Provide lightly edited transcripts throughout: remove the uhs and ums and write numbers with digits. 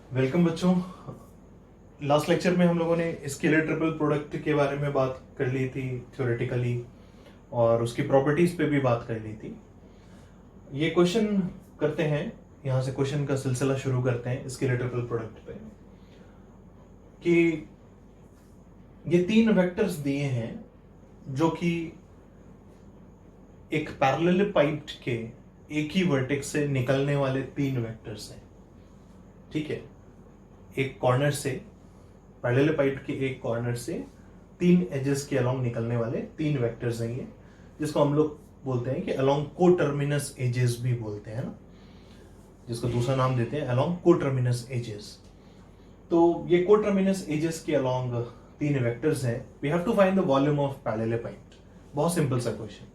Welcome बच्चों। Last lecture में हम लोगों ने स्केलर ट्रिपल प्रोडक्ट के बारे में बात कर ली थी थ्योरेटिकली, और उसकी प्रॉपर्टीज पे भी बात कर ली थी। ये क्वेश्चन करते हैं, यहाँ से क्वेश्चन का सिलसिला शुरू करते हैं स्केलर ट्रिपल प्रोडक्ट पे, कि ये तीन वेक्टर्स दिए हैं जो कि एक पैरेललेपाइप्ड के एक ही वर्टेक्स से निकलने वाले तीन वेक्टर्स हैं। ठीक है, एक कॉर्नर से, पैरेललेपाइप्ड के एक कॉर्नर से तीन एजेस के अलोंग निकलने वाले तीन वेक्टर्स हैं ये, जिसको हम लोग बोलते हैं कि अलोंग कोटर्मिनस एजेस भी बोलते हैं ना, जिसको दूसरा नाम देते हैं अलोंग कोटर्मिनस एजेस। तो ये कोटर्मिनस एजेस के अलोंग तीन वेक्टर्स हैं। We have to find the volume of parallelepiped. बहुत सिंपल सा क्वेश्चन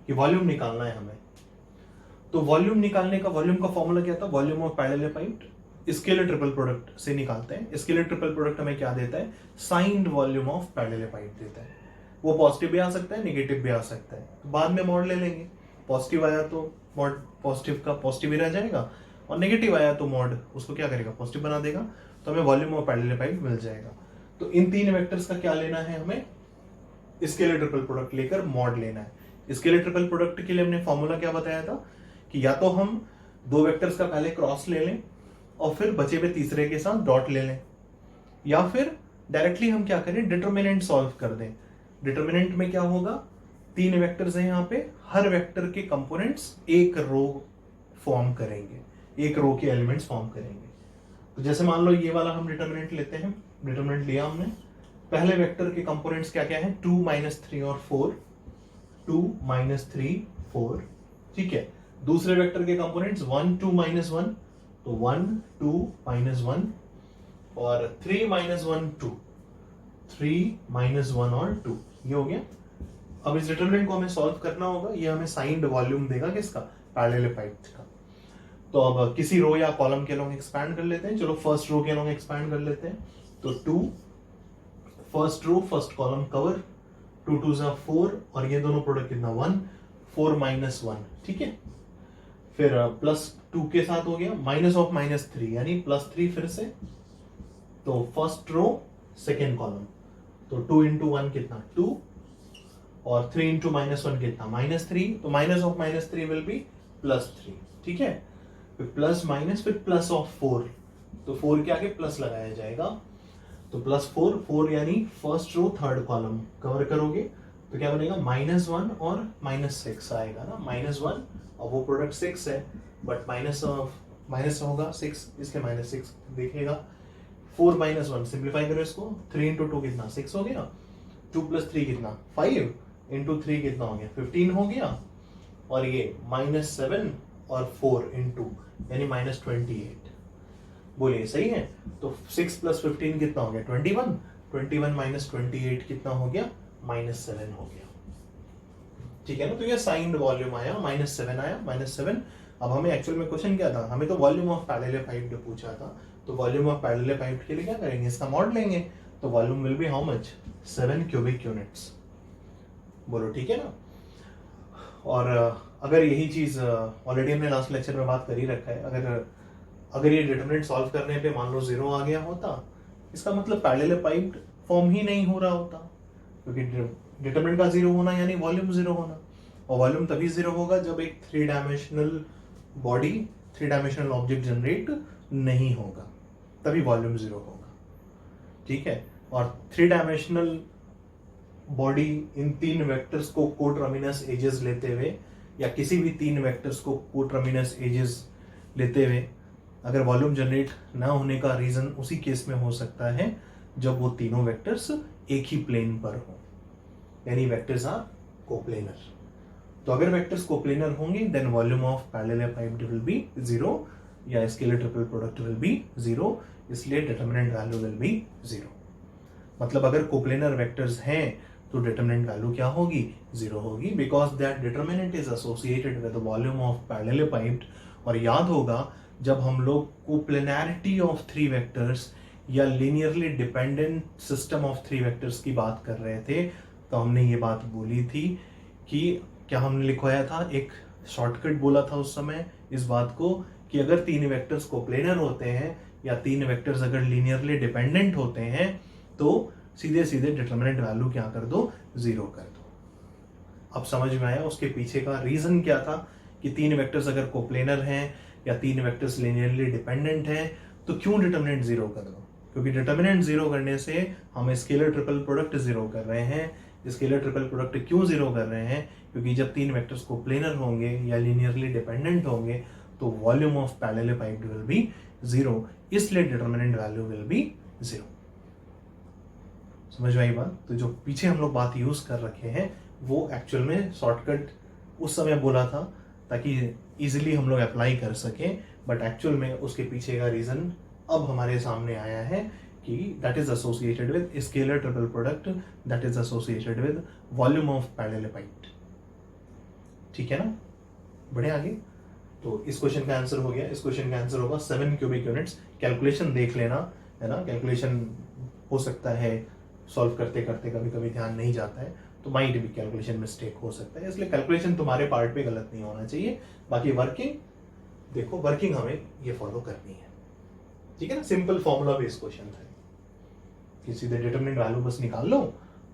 कि वॉल्यूम निकालना है हमें। तो वॉल्यूम निकालने का, वॉल्यूम का फॉर्मूला क्या था? Volume of parallelepiped scalar triple product से निकालते हैं। स्केलर ट्रिपल प्रोडक्ट हमें क्या देता है? साइंड वॉल्यूम ऑफ पैरेललेपाइप्ड देता है। वो पॉजिटिव भी आ सकता है, नेगेटिव भी आ सकता है। तो बाद में मॉड ले लेंगे। पॉजिटिव आया तो मॉड पॉजिटिव का पॉजिटिव ही रह जाएगा, और नेगेटिव आया तो मॉड उसको क्या करेगा? पॉजिटिव बना देगा। तो हमें वॉल्यूम ऑफ पैरेललेपाइप्ड मिल जाएगा। तो इन तीन वेक्टर्स का क्या लेना है? हमें स्केलर ट्रिपल प्रोडक्ट लेकर मॉड लेना है। स्केलर ट्रिपल प्रोडक्ट के लिए हमने फॉर्मूला क्या बताया था कि या तो हम दो वेक्टर्स का पहले क्रॉस ले लें और फिर बचे हुए तीसरे के साथ डॉट ले लें, या फिर डायरेक्टली हम क्या करें? डिटर्मिनेंट सॉल्व कर दें। डिटर्मिनेंट में क्या होगा? तीन वेक्टर्स हैं यहाँ पे, हर वेक्टर के कंपोनेंट्स एक रो फॉर्म करेंगे, एक रो के एलिमेंट्स फॉर्म करेंगे। तो जैसे मान लो ये वाला हम डिटर्मिनेंट लेते हैं। डिटर्मिनेंट लिया हमने, पहले वेक्टर के कंपोनेंट्स क्या क्या है? 2 - 3 और 4। 2 - 3 4। ठीक है। दूसरे वेक्टर के कंपोनेंट्स 1 2 - 1, तो 1 2 -1, और 3 - 1 2, 3 - 1 और 2, ये हो गया। अब इस डिटरमिनेंट को हमें सॉल्व करना होगा। ये हमें साइंड वॉल्यूम देगा किसका? पैरेललेपाइप्ड का। तो अब किसी रो या कॉलम के अलोंग एक्सपैंड कर लेते हैं। चलो फर्स्ट रो के अलोंग एक्सपैंड कर लेते हैं। तो 2, first row first column cover, 2 2 = 4, और ये दोनों प्रोडक्ट कितना? 1, 4 - 1। ठीक है। फिर +2 के साथ हो गया, माइनस ऑफ -3 यानी +3 फिर से। तो फर्स्ट रो सेकेंड कॉलम, तो 2 × 1 कितना? 2, और 3 × -1 कितना? -3। तो माइनस ऑफ -3 विल बी +3। ठीक है। फिर प्लस माइनस, फिर प्लस ऑफ 4, तो 4 के आगे प्लस लगाया जाएगा। तो +4, 4 यानी first row third column cover करोगे, तो क्या बनेगा? -1 और -6 आएगा ना। -1 और वो प्रोडक्ट 6 है, बट माइनस होगा 6, इसलिए -6 देखेगा। 4 - 1 सिंप्लीफाई करो इसको, 3 × 2 कितना? 6 हो गया। 2 + 3 कितना? 5 × 3 कितना हो गया? 15 हो गया। और ये -7 और 4 × 2 यानी -28। बोलिए सही है? तो 6 + 15 कितना हो गया? 21। 21 - 28 कितना हो गया? -7 हो गया। ठीक है ना। तो ये साइंड वॉल्यूम आया, -7 आया, -7। अब हमें एक्चुअल में क्वेश्चन क्या था? हमें तो वॉल्यूम ऑफ पैरेललेपाइप्ड पूछा था। तो वॉल्यूम ऑफ पैरेललेपाइप्ड के लिए क्या करेंगे? इसका मॉड लेंगे। तो volume will be how much? 7 cubic units. बोलो ठीक है ना। और अगर यही चीज ऑलरेडी हमने लास्ट लेक्चर में बात कर ही रखा है, अगर ये डिटरमिनेंट सॉल्व करने पे मान लो 0 आ गया होता, इसका मतलब पैरेललेपाइप्ड फॉर्म ही नहीं हो रहा होता, क्योंकि डिटरमिनेंट का 0 होना यानी वॉल्यूम 0 होना। और वॉल्यूम तभी 0 होगा जब एक 3 dimensional body, 3 dimensional object generate नहीं होगा, तभी वॉल्यूम 0 होगा। ठीक है। और 3 डायमेंशनल बॉडी इन तीन वेक्टर्स को कोटर्मिनस एजेस लेते हुए, या किसी भी तीन वेक्टर्स को कोटर्मिनस एजेस लेते हुए अगर वॉल्यूम जनरेट ना होने का रीजन उसी केस में हो सकता है जब वो तीनों वेक्टर्स एक ही प्लेन पर हो, यानी वेक्टर्स आर कोप्लेनर। तो अगर वेक्टर्स कोप्लेनर होंगे then volume of parallelepiped will be 0, या scalar triple product will be 0, इसलिए डिटरमिनेंट वैल्यू विल बी 0। मतलब अगर कोप्लेनर वेक्टर्स हैं तो डिटरमिनेंट वैल्यू क्या होगी? 0 होगी, because that determinant is associated with the volume of parallelepiped. और याद होगा जब हम लोग कोप्लेनैरिटी ऑफ 3 वेक्टर्स या linearly dependent system of 3 vectors की बात कर रहे थे, तो हमने ये बात बोली थी कि क्या हमने लिखवाया था? एक शॉर्टकट बोला था उस समय इस बात को कि अगर 3 वेक्टर्स कोप्लेनर होते हैं या 3 वेक्टर्स अगर लीनियरली डिपेंडेंट होते हैं तो सीधे सीधे डिटरमिनेंट वैल्यू क्या कर दो, 0 कर दो। अब समझ में आया उसके पीछे का रीजन क्या था कि 3 वेक्टर्स अगर कोप्लेनर हैं या 3 वेक्टर्स लीनियरली डिपेंडेंट हैं तो क्यों डिटरमिनेंट 0 कर दो, क्योंकि डिटरमिनेंट 0 करने से हम स्केलर ट्रिपल प्रोडक्ट 0 कर रहे हैं। स्केलर ट्रिपल प्रोडक्ट क्यों 0 कर रहे हैं, क्योंकि जब 3 वेक्टर्स कोप्लेनर होंगे या लीनियरली डिपेंडेंट होंगे तो वॉल्यूम ऑफ पैरेललोपाइड विल बी 0, इसलिए डिटरमिनेंट वैल्यू विल बी 0। समझ में आई बात? तो जो पीछे हम लोग बात यूज कर रखे हैं वो एक्चुअल में शॉर्टकट उस समय बोला था ताकि इजीली हम लोग अप्लाई कर सकें, बट एक्चुअल में उसके पीछे का रीजन अब हमारे सामने आया है कि that is associated with scalar triple product, that is associated with volume of parallelepiped. ठीक है ना, बढ़े आगे। तो इस क्वेश्चन का आंसर हो गया। इस क्वेश्चन का आंसर होगा 7 क्यूबिक यूनिट्स। कैलकुलेशन देख लेना, है ना, कैलकुलेशन हो सकता है सॉल्व करते करते कभी कभी ध्यान नहीं जाता है तो माइट भी कैलकुलेशन मिस्टेक हो सकता है, इसलिए कैलकुलेशन तुम्हारे पार्ट पे गलत नहीं होना चाहिए। बाकी वर्किंग देखो, वर्किंग हमें ये फॉलो करनी है, ठीक है ना। सिंपल फॉर्मूला बेस्ड क्वेश्चन था कि सीधे डिटरमिनेंट वैल्यू बस निकाल लो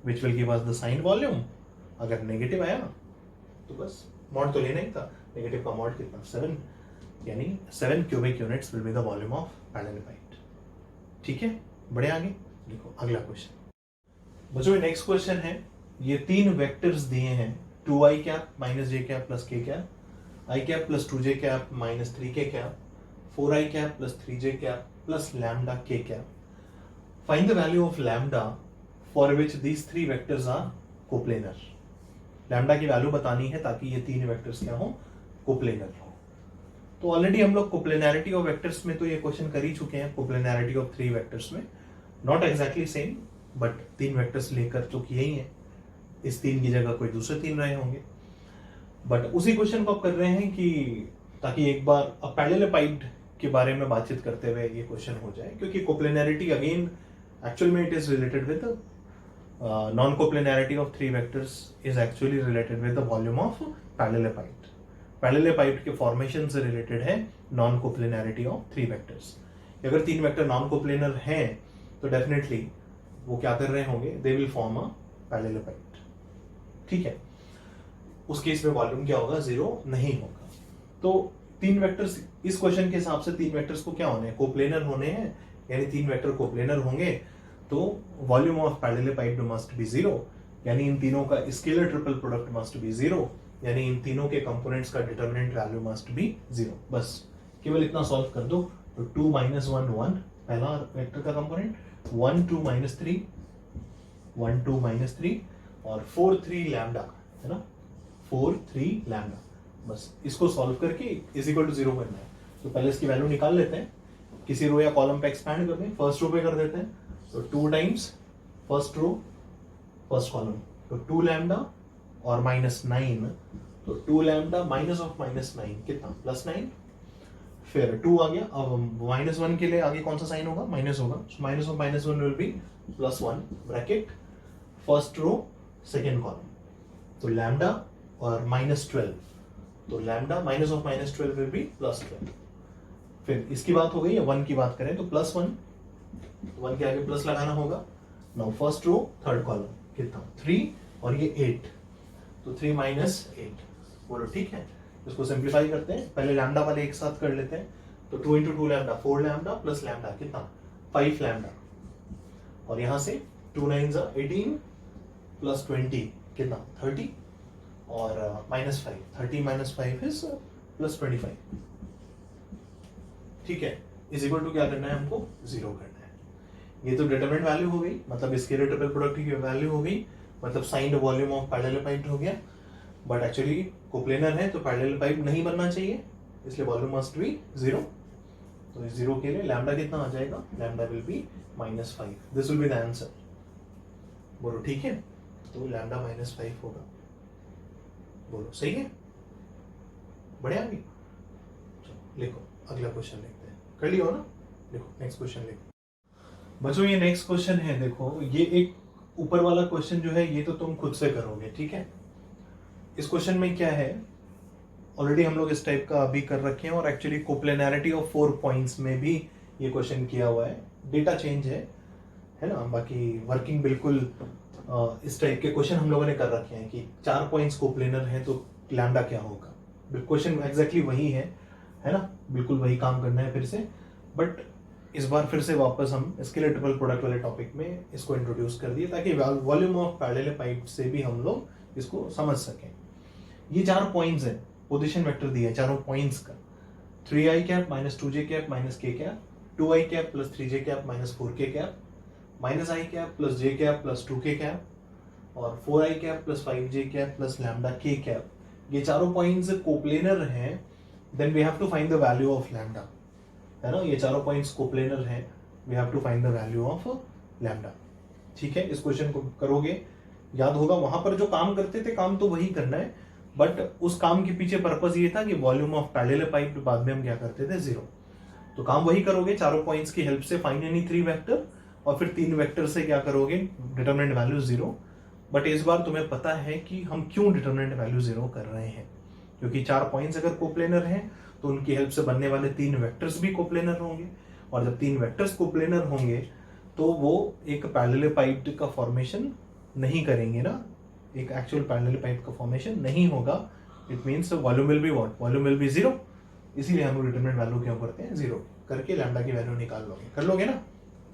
which will give us the sign volume. अगर नेगेटिव आया तो बस मॉड तो लेना ही था, नेगेटिव का मॉड कितना, 7, यानी 7 cubic units will be the volume of parallelepiped. ठीक है, बढ़े आगे। देखो अगला क्वेश्चन बच्चों, नेक्स्ट क्वेश्चन है, ये 3 वेक्टर्स दिए हैं 2i cap minus J cap plus K cap, I cap plus 2j cap minus 3k cap, 4i cap plus 3j cap plus lambda k cap. Find the value of lambda for which these 3 vectors are coplanar. Lambda की value बतानी है ताकि ये 3 vectors क्या हो, coplanar हो। तो already हम लोग कोप्लेनैरिटी ऑफ वेक्टर्स में तो ये क्वेश्चन कर ही चुके हैं, कोप्लेनैरिटी ऑफ 3 वेक्टर्स में, not exactly same but 3 vectors लेकर तो किए ही हैं, इस 3 की जगह कोई दूसरे 3 रहे होंगे, बट उसी क्वेश्चन को आप कर रहे हैं कि ताकि एक बार अब पैरेललोपाइड के बारे में बातचीत करते हुए ये क्वेश्चन हो जाए, क्योंकि कोप्लेनैरिटी अगेन एक्चुअल में it is related with non coplanarity of 3 vectors is actually related with the volume of parallelepiped. Parallelepiped के फॉर्मेशन से रिलेटेड है नॉन कोप्लेनैरिटी ऑफ 3 वेक्टर्स। अगर 3 वेक्टर नॉन कोप्लेनर हैं तो डेफिनेटली वो क्या कर रहे होंगे, दे विल फॉर्म अ पैरेललोपाइड। ठीक है, उस केस में वॉल्यूम क्या होगा, 0 नहीं होगा। तो 3 वेक्टर्स इस क्वेश्चन के हिसाब से 3 वेक्टर्स को क्या होने हैं, कोप्लेनर होने हैं, यानी 3 वेक्टर कोप्लेनर होंगे तो वॉल्यूम ऑफ पैरेललोपाइड मस्ट बी 0, यानी इन तीनों का scalar triple product must be 0, यानी इन तीनों के कंपोनेंट्स का डिटरमिनेंट वैल्यू मस्ट बी 0। बस केवल इतना सॉल्व कर दो। तो 2 - 1 1 पहला वेक्टर का कंपोनेंट, 1 2 - 3 1 2 - 3 और 4 3 लैम्डा, है ना, 4 3 लैम्डा। बस इसको सॉल्व करके इज इक्वल टू 0 करना है। तो पहले इसकी वैल्यू निकाल लेते हैं, किसी रो या कॉलम पे एक्सपैंड कर दें, फर्स्ट रो पे कर देते हैं, तो 2 times first row first column, तो 2 लैम्डा और -9, तो 2 लैम्डा माइनस ऑफ -9 कितना, +9, फिर 2 आ गया। अब -1 के लिए आगे कौन सा साइन होगा, माइनस होगा, minus of -1 will be +1 bracket first row second column, तो लैम्डा और -12, तो lambda minus of -12 will be +12। फिर इसकी बात हो गई है, 1 की बात करें तो +1, 1 के आगे प्लस लगाना होगा। Now first row third column कितना, 3 और ये 8, तो 3 - 8, बोलो ठीक है। इसको सिंप्लीफाई करते हैं, पहले लैम्डा वाले एक साथ कर लेते हैं, तो 2 × 2 लैम्डा 4 लैम्डा प्लस लैम्डा कितना, 5 लैम्डा, और यहां से 2 9 18 प्लस 20 कितना, 30, और -5, 30 - 5 इज +25। ठीक है, इज इक्वल टू क्या करना है हमको, 0 करना है। ये तो डिटरमिनेंट वैल्यू हो गई, मतलब स्केलर ट्रिपल प्रोडक्ट की वैल्यू हो गई, मतलब साइंड वॉल्यूम ऑफ पैरेललोपाइड हो गया, बट एक्चुअली कोप्लेनर है तो पैरेललोपाइड नहीं बनना चाहिए, इसलिए वॉल्यूम मस्ट बी 0। तो 0 के लिए लैम्डा कितना आ जाएगा, lambda will be -5, this will be the answer. बोलो ठीक है, तो लैम्डा -5 होगा, बोलो सही है, बढ़िया भी। लिखो अगला क्वेश्चन लिखते हैं, कर लियो ना, देखो नेक्स्ट क्वेश्चन लिखो बच्चों। ये नेक्स्ट क्वेश्चन है, देखो ये एक ऊपर वाला क्वेश्चन जो है ये तो तुम खुद से करोगे, ठीक है। इस क्वेश्चन में क्या है, ऑलरेडी हम लोग इस टाइप का अभी कर रखे हैं, और एक्चुअली कोप्लेनैरिटी ऑफ 4 पॉइंट्स में भी ये क्वेश्चन किया हुआ है, डेटा चेंज है ना। बाकी वर्किंग बिल्कुल इस टाइप के क्वेश्चन हम लोगों ने कर रखे हैं कि 4 पॉइंट्स कोप्लेनर है तो लैम्डा क्या होगा। क्वेश्चन एग्जैक्टली वही है ना, बिल्कुल वही काम करना है फिर से। बट इस बार फिर से वापस हम स्केलर ट्रिपल प्रोडक्ट वाले टॉपिक में इसको इंट्रोड्यूस कर दिए ताकि वॉल्यूम ऑफ पैरेलल पाइप से भी हम लोग इसको समझ सकें। ये 4 पॉइंट्स है, पोजीशन वेक्टर दिया है चारों पॉइंट्स का, 3i cap minus 2j cap minus k cap, 2i cap plus 3j cap minus 4k cap, minus i cap plus j cap plus 2k cap और 4i cap plus 5j cap plus lambda k cap. ये चारों points coplanar हैं, then we have to find the value of lambda, है ना। ये चारों points coplanar हैं, we have to find the value of lambda. ठीक है, इस क्वेश्चन को करोगे, याद होगा वहां पर जो काम करते थे काम तो वही करना है, बट उस काम के पीछे पर्पस ये था कि वॉल्यूम ऑफ पैरेलल पाइप बाद में हम क्या करते थे, 0। तो काम वही करोगे, चारों पॉइंट्स की हेल्प से फाइंड एनी 3 वेक्टर और फिर 3 वेक्टर से क्या करोगे, डिटरमिनेंट वैल्यू 0। बट इस बार तुम्हें पता है कि हम क्यों डिटरमिनेंट वैल्यू 0 कर रहे हैं, क्योंकि 4 पॉइंट्स अगर कोप्लेनर हैं तो उनकी हेल्प से बनने वाले 3 वेक्टर्स भी कोप्लेनर होंगे, और जब 3 वेक्टर्स कोप्लेनर होंगे तो वो एक पैरेलल पाइप का फॉर्मेशन नहीं करेंगे ना, एक एक्चुअल पैरेलल पाइप का फॉर्मेशन नहीं होगा। It means volume will be what, volume will be 0। इसीलिए हम लोग डिटरमिनेंट वैल्यू क्यों करते हैं, 0 करके लैम्डा की वैल्यू निकाल लोगे, कर लोगे ना।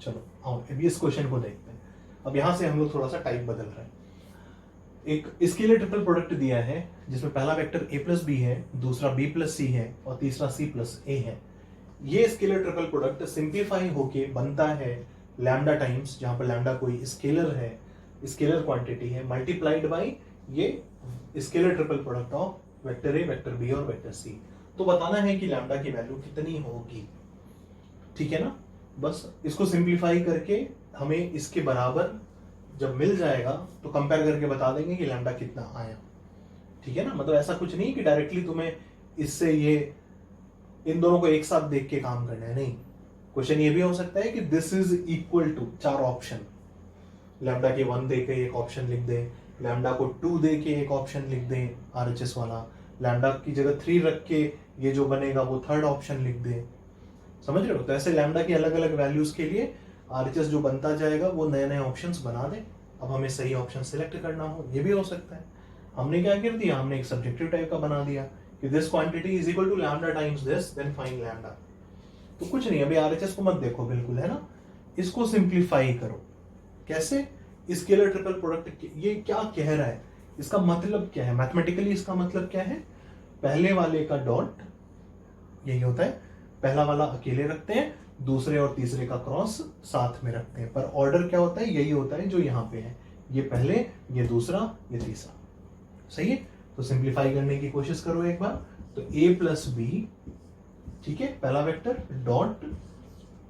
चलो आओ अभी इस क्वेश्चन को देखते हैं। अब यहां से हम लोग थोड़ा सा टाइप बदल रहे हैं। एक स्केलर ट्रिपल प्रोडक्ट दिया है जिसमें पहला वेक्टर a प्लस बी है, दूसरा b प्लस सी है और तीसरा c प्लस a है। ये स्केलर ट्रिपल प्रोडक्ट सिंप्लीफाई होके बनता है लैम्डा टाइम्स, जहां पर लैम्डा कोई स्केलर है, स्केलर क्वांटिटी है, मल्टीप्लाइड बाय ये scalar triple product of vector a, vector b और वेक्टर c। तो बताना है कि लैम्डा की वैल्यू कितनी होगी, ठीक है ना। बस इसको सिंप्लीफाई करके हमें इसके बराबर जब मिल जाएगा तो कंपेयर करके बता देंगे कि लैम्डा कितना आया, ठीक है ना। मतलब ऐसा कुछ नहीं कि डायरेक्टली तुम्हें इससे ये इन दोनों को एक साथ देख के काम करना है, नहीं। क्वेश्चन ये भी हो सकता है कि this is equal to 4 option, lambda के 1 दे के एक ऑप्शन लिख दे, लैम्डा को 2 दे के एक ऑप्शन लिख दे आरएचएस वाला, लैम्डा की जगह 3 रख के ये जो बनेगा वो 3rd ऑप्शन लिख दे, समझ रहे हो। तो ऐसे लैम्डा की अलग अलग वैल्यूज के लिए आरएचएस जो बनता जाएगा वो नए नए ऑप्शंस बना दे। अब हमें सही ऑप्शन सिलेक्ट करना हो, ये भी हो सकता है। हमने क्या कर दिया, हमने एक सब्जेक्टिव टाइप का बना दिया कि this quantity is equal to lambda times this, then find lambda. तो कुछ नहीं, अभी आरएचएस को मत देखो बिल्कुल, है ना। इसको सिंप्लीफाई करो। कैसे, स्केलर ट्रिपल प्रोडक्ट ये क्या कह रहा है, इसका मतलब क्या है, मैथमेटिकली इसका मतलब क्या है। पहले वाले का डॉट यही होता है, पहला वाला अकेले रखते हैं, दूसरे और तीसरे का क्रॉस साथ में रखते हैं, पर ऑर्डर क्या होता है, यही होता है जो यहाँ पे है, ये पहले, ये दूसरा, ये तीसरा, सही है। तो सिंप्लीफाई करने की कोशिश करो एक बार। तो a प्लस बी, ठीक है, पहला वेक्टर डॉट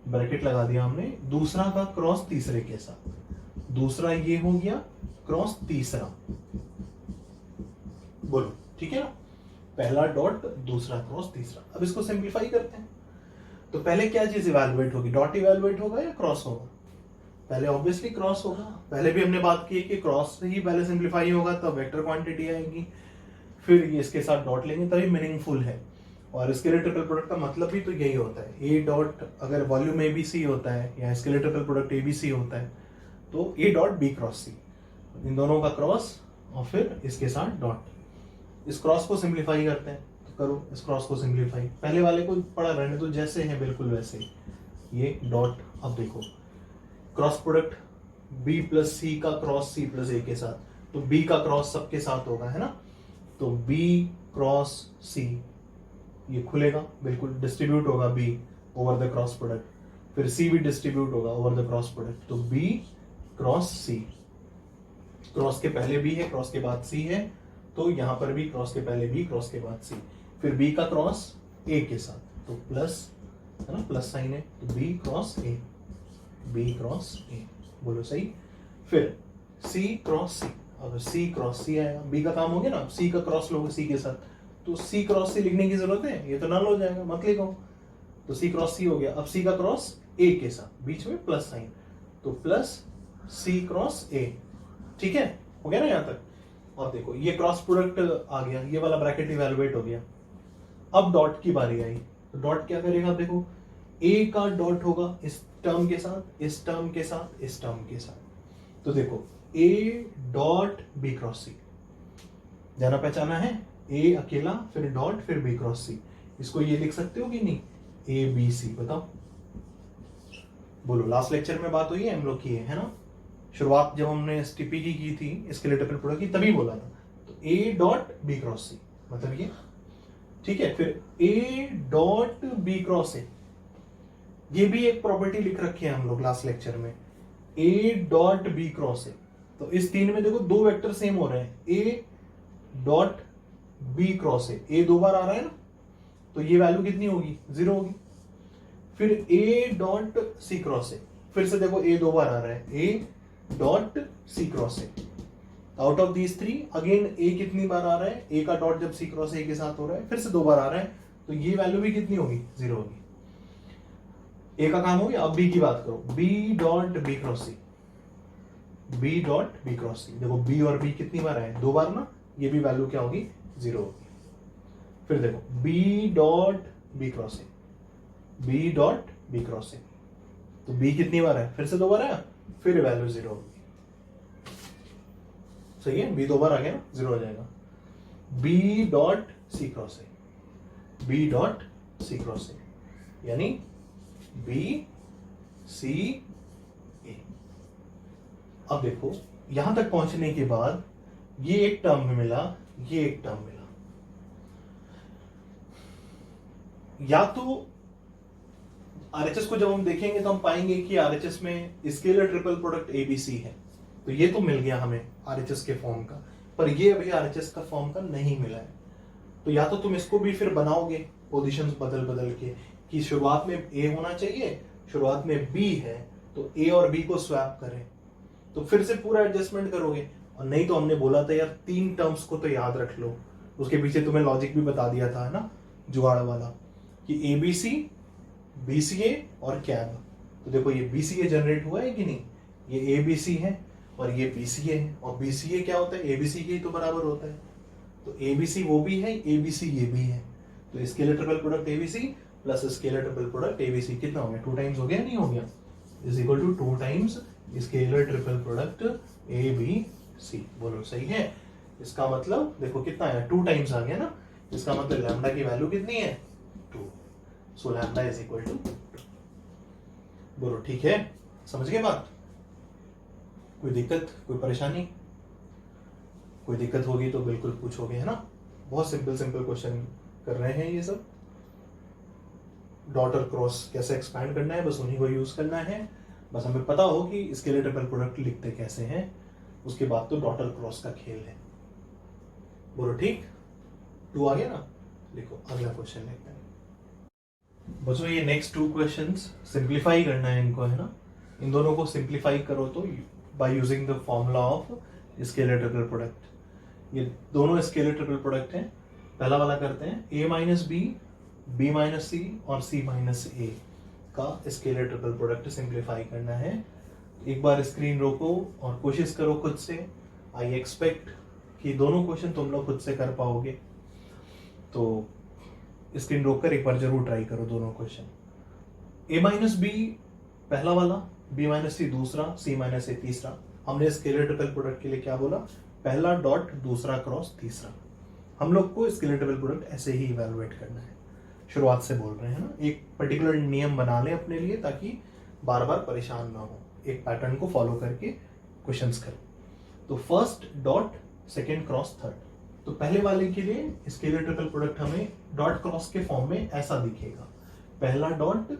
ब्रैकेट लगा दिया हमने, दूसरा का क्रॉस तीसरे के साथ, दूसरा ये हो गया क्रॉस तीसरा, बोलो ठीक है ना, पहला डॉट दूसरा क्रॉस तीसरा। अब इसको सिंप्लीफाई करते हैं। तो पहले क्या चीज इवैल्यूएट होगी, डॉट इवैल्यूएट होगा या क्रॉस होगा, पहले ऑब्वियसली क्रॉस होगा। पहले भी हमने बात की कि क्रॉस से ही पहले सिंप्लीफाई होगा तब वेक्टर क्वांटिटी आएगी, फिर ये इसके साथ डॉट लेंगे तभी मीनिंगफुल है। और स्केलर ट्रिपल प्रोडक्ट का मतलब भी तो यही होता है, ए डॉट अगर वॉल्यूम ए बी सी होता है या scalar triple product A B C होता है तो A dot B cross C, इन दोनों का क्रॉस और फिर इसके साथ डॉट। इस क्रॉस को सिंप्लीफाई करते हैं, तो करो इस क्रॉस को सिंप्लीफाई। पहले वाले को पढ़ा रहने तो जैसे है बिल्कुल वैसे ही, ये डॉट। अब देखो क्रॉस प्रोडक्ट b प्लस सी का क्रॉस c प्लस a के साथ, तो b का क्रॉस सबके साथ होगा, है ना। तो b क्रॉस c ये खुलेगा, बिल्कुल डिस्ट्रीब्यूट होगा b over the cross product, फिर c भी डिस्ट्रीब्यूट होगा ओवर द क्रॉस प्रोडक्ट। तो b क्रॉस c, क्रॉस के पहले b है, क्रॉस के बाद c है, तो यहां पर भी क्रॉस के पहले b, क्रॉस के बाद c, फिर b का क्रॉस a के साथ, तो प्लस, है ना, प्लस साइन है, तो b cross a, b cross a, बोलो सही। फिर c क्रॉस c, अब c क्रॉस c आया, b का काम हो गया ना, c का क्रॉस लोगे c के साथ, तो c क्रॉस c लिखने की जरूरत है, ये तो नल हो जाएगा, मत लिखो। तो c क्रॉस c हो गया, अब c का क्रॉस a के साथ, बीच में प्लस साइन, तो प्लस c क्रॉस a, ठीक है, हो गया ना यहां तक। और देखो ये क्रॉस प्रोडक्ट आ गया, ये वाला ब्रैकेट इवैल्यूएट हो गया। अब डॉट की बारी आई, तो डॉट क्या करेगा, देखो ए का डॉट होगा इस टर्म के साथ, इस टर्म के साथ, इस टर्म के साथ। तो देखो ए डॉट बी क्रॉस सी, जाना पहचाना है, ए अकेला फिर डॉट फिर बी क्रॉस सी। इसको ये लिख सकते हो कि नहीं, ए बी सी। बताओ, बोलो। लास्ट लेक्चर में बात हुई है हम लोग की, है ना? शुरुआत जब हमने एसटीपी की थी, स्केलेटर ट्रिपल प्रोडक्ट की, तभी बोला था। तो A dot B cross C मतलब ये, ठीक है। फिर ए डॉट बी क्रॉस ए, ये भी एक प्रॉपर्टी लिख रखी है हम लोग लास्ट लेक्चर में, A dot B cross A. तो इस तीन में देखो दो वेक्टर सेम हो रहे हैं, A dot B cross A दो बार आ रहा है ना, तो ये वैल्यू कितनी होगी, 0 होगी। फिर ए डॉट सी क्रॉस ए, फिर से देखो ए दो बार आ रहा है, ए dot C cross a. Out of these three again a कितनी बार आ रहा है, ए का डॉट जब सी क्रॉस ए के साथ हो रहा है फिर से दो बार आ रहा है, तो ये वैल्यू भी कितनी होगी, 0 होगी। ए का काम हो गया। अब बी की बात करो, बी डॉट बी क्रॉस सी, बी डॉट बी क्रॉस सी। देखो बी और बी कितनी बार आए, दो बार ना, ये भी वैल्यू क्या होगी, 0 होगी। फिर देखो B dot B cross A, B dot B cross A, तो बी कितनी बार है, फिर से दो बार आया, फिर वैल्यू 0 होगी। सही है, बी दो बार आ गया ना, 0 हो जाएगा। B dot C cross A, B dot C cross A, यानी बी सी ए। अब देखो यहां तक पहुंचने के बाद ये एक टर्म मिला, ये एक टर्म मिला। या तो आरएचएस को जब हम देखेंगे तो हम पाएंगे कि आरएचएस में स्केलर ट्रिपल प्रोडक्ट एबीसी है, तो ये तो मिल गया हमें आरएचएस के फॉर्म का, पर ये अभी आरएचएस का फॉर्म का नहीं मिला है। तो या तो तुम इसको भी फिर बनाओगे पोजीशंस बदल बदल के, कि शुरुआत में ए होना चाहिए, शुरुआत में बी है, तो ए और बी को स्वैप करें, तो फिर से पूरा एडजस्टमेंट करोगे। और नहीं तो हमने बोला था यार 3 टर्म्स को तो याद रख लो, उसके पीछे तुम्हें लॉजिक भी बता दिया था, है ना, जुगाड़ वाला, कि एबीसी, बीसीए और कैब। तो देखो ये बीसीए जनरेट हुआ है कि नहीं, ये एबीसी है और ये बीसीए है, और बीसीए क्या होता है, एबीसी के ही तो बराबर होता है। तो एबीसी वो भी है, एबीसी ये भी है, तो scalar triple product ABC plus scalar triple product ABC कितना हो गया, 2 टाइम्स हो गया, नहीं हो गया, is equal to 2 times scalar triple product A B C. बोलो सही है। इसका मतलब देखो कितना है, 2 टाइम्स आ गया ना, इसका मतलब लैम्डा की वैल्यू कितनी है, 2। So lambda is equal to 2। बोलो ठीक है, समझ गए बात? कोई दिक्कत, कोई परेशानी? कोई दिक्कत होगी तो बिल्कुल पूछोगे, है ना? बहुत सिंपल सिंपल क्वेश्चन कर रहे हैं ये सब। डॉट और क्रॉस कैसे एक्सपैंड करना है, बस उन्हीं को यूज करना है। बस हमें पता हो कि स्केलर ट्रिपल प्रोडक्ट लिखते कैसे हैं, उसके बाद तो डॉट और क्रॉस का खेल है। बोलो ठीक, 2 आ गया ना? लिखो अगला क्वेश्चन लेते हैं। बच्चों ये नेक्स्ट 2 क्वेश्चंस सिंप्लीफाई करना है इनको, है ना? इन दोनों को सिंप्लीफाई करो तो by using the formula of scalar triple product. ये दोनों स्केलर ट्रिपल प्रोडक्ट हैं। पहला वाला करते हैं, a minus b, b minus c और c माइनस ए का स्केलर ट्रिपल प्रोडक्ट सिंप्लीफाई करना है। एक बार स्क्रीन रोको और कोशिश करो खुद से। आई एक्सपेक्ट कि दोनों क्वेश्चन तुम लोग खुद से कर पाओगे, तो स्क्रीन रोक कर एक बार जरूर ट्राई करो दोनों क्वेश्चन। a माइनस बी पहला वाला, b माइनस सी दूसरा, c माइनस ए तीसरा। हमने स्केलर ट्रिपल प्रोडक्ट के लिए क्या बोला, पहला डॉट, दूसरा क्रॉस, तीसरा। हम लोग को स्केलर ट्रिपल प्रोडक्ट ऐसे ही इवैल्यूएट करना है, शुरुआत से बोल रहे हैं ना। एक पर्टिकुलर नियम बना लें अपने लिए ताकि बार बार परेशान ना हो, एक पैटर्न को फॉलो करके क्वेश्चंस करें। तो first dot, second cross, third. तो पहले वाले के लिए स्केलर ट्रिपल प्रोडक्ट हमें डॉट क्रॉस के फॉर्म में ऐसा दिखेगा, पहला डॉट,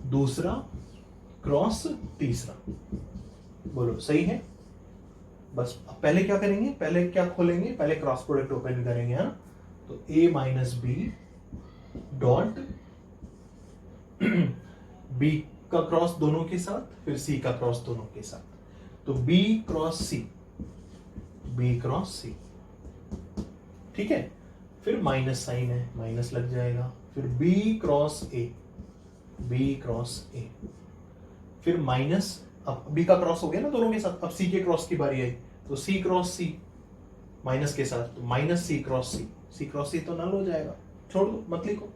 दूसरा क्रॉस, तीसरा। बोलो सही है? बस अब पहले क्या करेंगे, पहले क्या खोलेंगे, पहले क्रॉस प्रोडक्ट ओपन करेंगे, है ना? तो a minus B dot b का क्रॉस दोनों के साथ, फिर c का क्रॉस दोनों के साथ। तो b cross c, b cross c, ठीक है। फिर माइनस साइन है, माइनस लग जाएगा। फिर b cross a, b cross a, फिर माइनस, अब b का क्रॉस हो गया ना दोनों के साथ, अब c के क्रॉस की बारी आई, तो c क्रॉस c माइनस के साथ, तो minus c cross c, c cross c तो नल हो जाएगा, छोड़ दो, मत लिखो,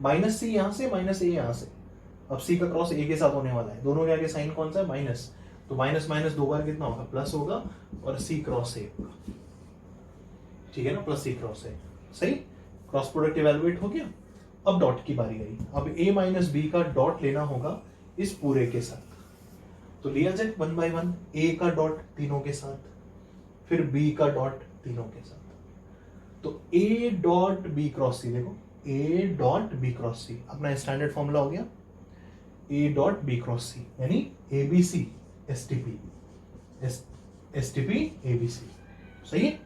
माइनस सी यहाँ से, माइनस ए यहाँ से। अब सी का क्रॉस ए के साथ होने वाला है, दोनों के आगे साइन कौन सा है, माइनस, तो माइनस माइनस दो बार कितना होगा, प्लस होगा, और सी क्रॉस ए होगा, ठीक है ना, प्लस सी क्रॉस ए। सही, क्रॉस प्रोडक्ट इवेलुएट हो गया। अब डॉट की बारी आई, अब a माइनस बी का डॉट लेना होगा इस पूरे के साथ, तो लिया जाए 1 बाय 1, a का डॉट तीनों के साथ, फिर b का डॉट तीनों के साथ, तो a डॉट b क्रॉस सी, देखो a डॉट b क्रॉस सी अपना स्टैंडर्ड फॉर्मूला हो गया, a डॉट b क्रॉस सी यानी abc stp stp abc। सही है,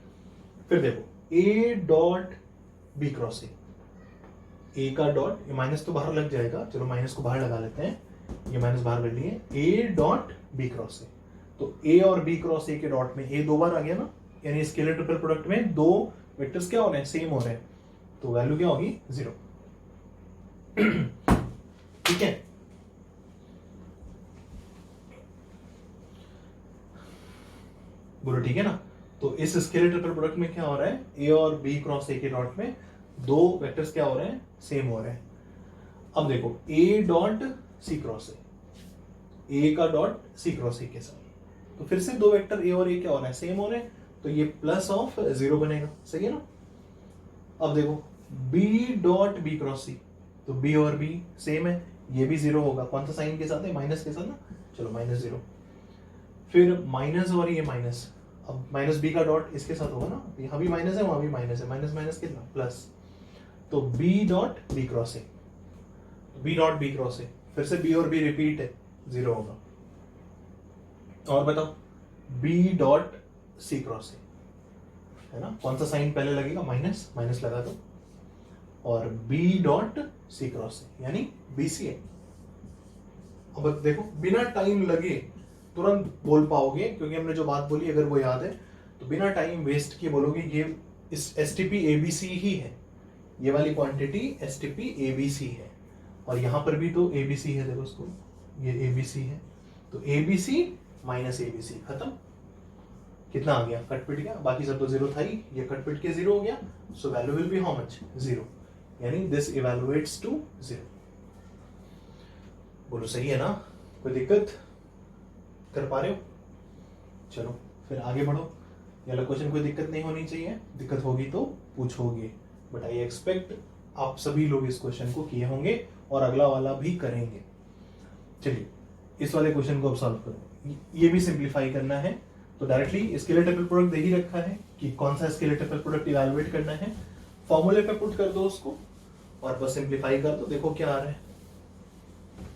फिर देखो a dot b cross c, ए का डॉट, ये माइनस तो बाहर लग जाएगा, चलो माइनस को बाहर लगा लेते हैं, ये माइनस बाहर कर लिए, A dot B cross A, तो ए और बी क्रॉस ए के डॉट में ए दो बार आ गया ना, यानी स्केलर ट्रिपल प्रोडक्ट में दो वेक्टर्स क्या हो रहे हैं, सेम हो रहे हैं, तो वैल्यू क्या होगी, 0। ठीक है, बोलो ठीक है ना। तो इस स्केलर ट्रिपल प्रोडक्ट में क्या हो रहा है, ए और बी क्रॉस ए के डॉट में दो वेक्टर्स क्या हो रहे हैं, सेम हो रहे हैं। अब देखो a dot C cross A का डॉट सी क्रॉस ए के साथ, तो फिर से दो वेक्टर a और a क्या हो रहा है, सेम हो रहे हैं, तो ये प्लस ऑफ 0 बनेगा। सही है ना। अब देखो b डॉट बी क्रॉस सी, तो b और b सेम है, ये भी 0 होगा, कौन सा साइन के साथ है, माइनस के साथ ना, चलो -0। फिर माइनस और ये माइनस, अब माइनस बी का डॉट इसके साथ होगा ना, यहाँ भी माइनस है वहां भी माइनस है, माइनस माइनस कितना, प्लस, तो b dot B cross A, B dot B cross A, फिर से b और b रिपीट है, 0 होगा। और बताओ b dot C cross A, है ना, कौन सा साइन पहले लगेगा, माइनस, माइनस लगा दो, और b dot C cross A यानी BC है। अब देखो बिना टाइम लगे तुरंत बोल पाओगे, क्योंकि हमने जो बात बोली अगर वो याद है तो बिना टाइम वेस्ट किए बोलोगे ये इस STP ABC ही है, ये वाली क्वांटिटी STP ABC है, और यहां पर भी तो ABC है, देखो इसको, ये ABC है, तो ABC माइनस ABC, खत्म। कितना आ गया, कट पिट गया, बाकी सब तो 0 था ही, ये कट पिट के 0 हो गया, so value will B how much, 0, यानी दिस इवैल्यूएट्स टू 0। बोलो सही है ना, कोई दिक्कत कर पा रहे हो, चलो फिर आगे बढ़ो। ये वाला क्वेश्चन कोई दिक्कत नहीं होनी चाहिए, दिक्कत होगी तो पूछोगे, बट आई एक्सपेक्ट आप सभी लोग इस क्वेश्चन को किए होंगे और अगला वाला भी करेंगे। चलिए इस वाले क्वेश्चन को अब सॉल्व करो, ये भी सिंप्लीफाई करना है, तो डायरेक्टली स्केलर ट्रिपल प्रोडक्ट दे ही रखा है कि कौन सा स्केलर ट्रिपल प्रोडक्ट इवैल्यूएट करना है, फॉर्मूले पे पुट कर दो उसको और बस सिंप्लीफाई कर दो, देखो क्या आ रहा है।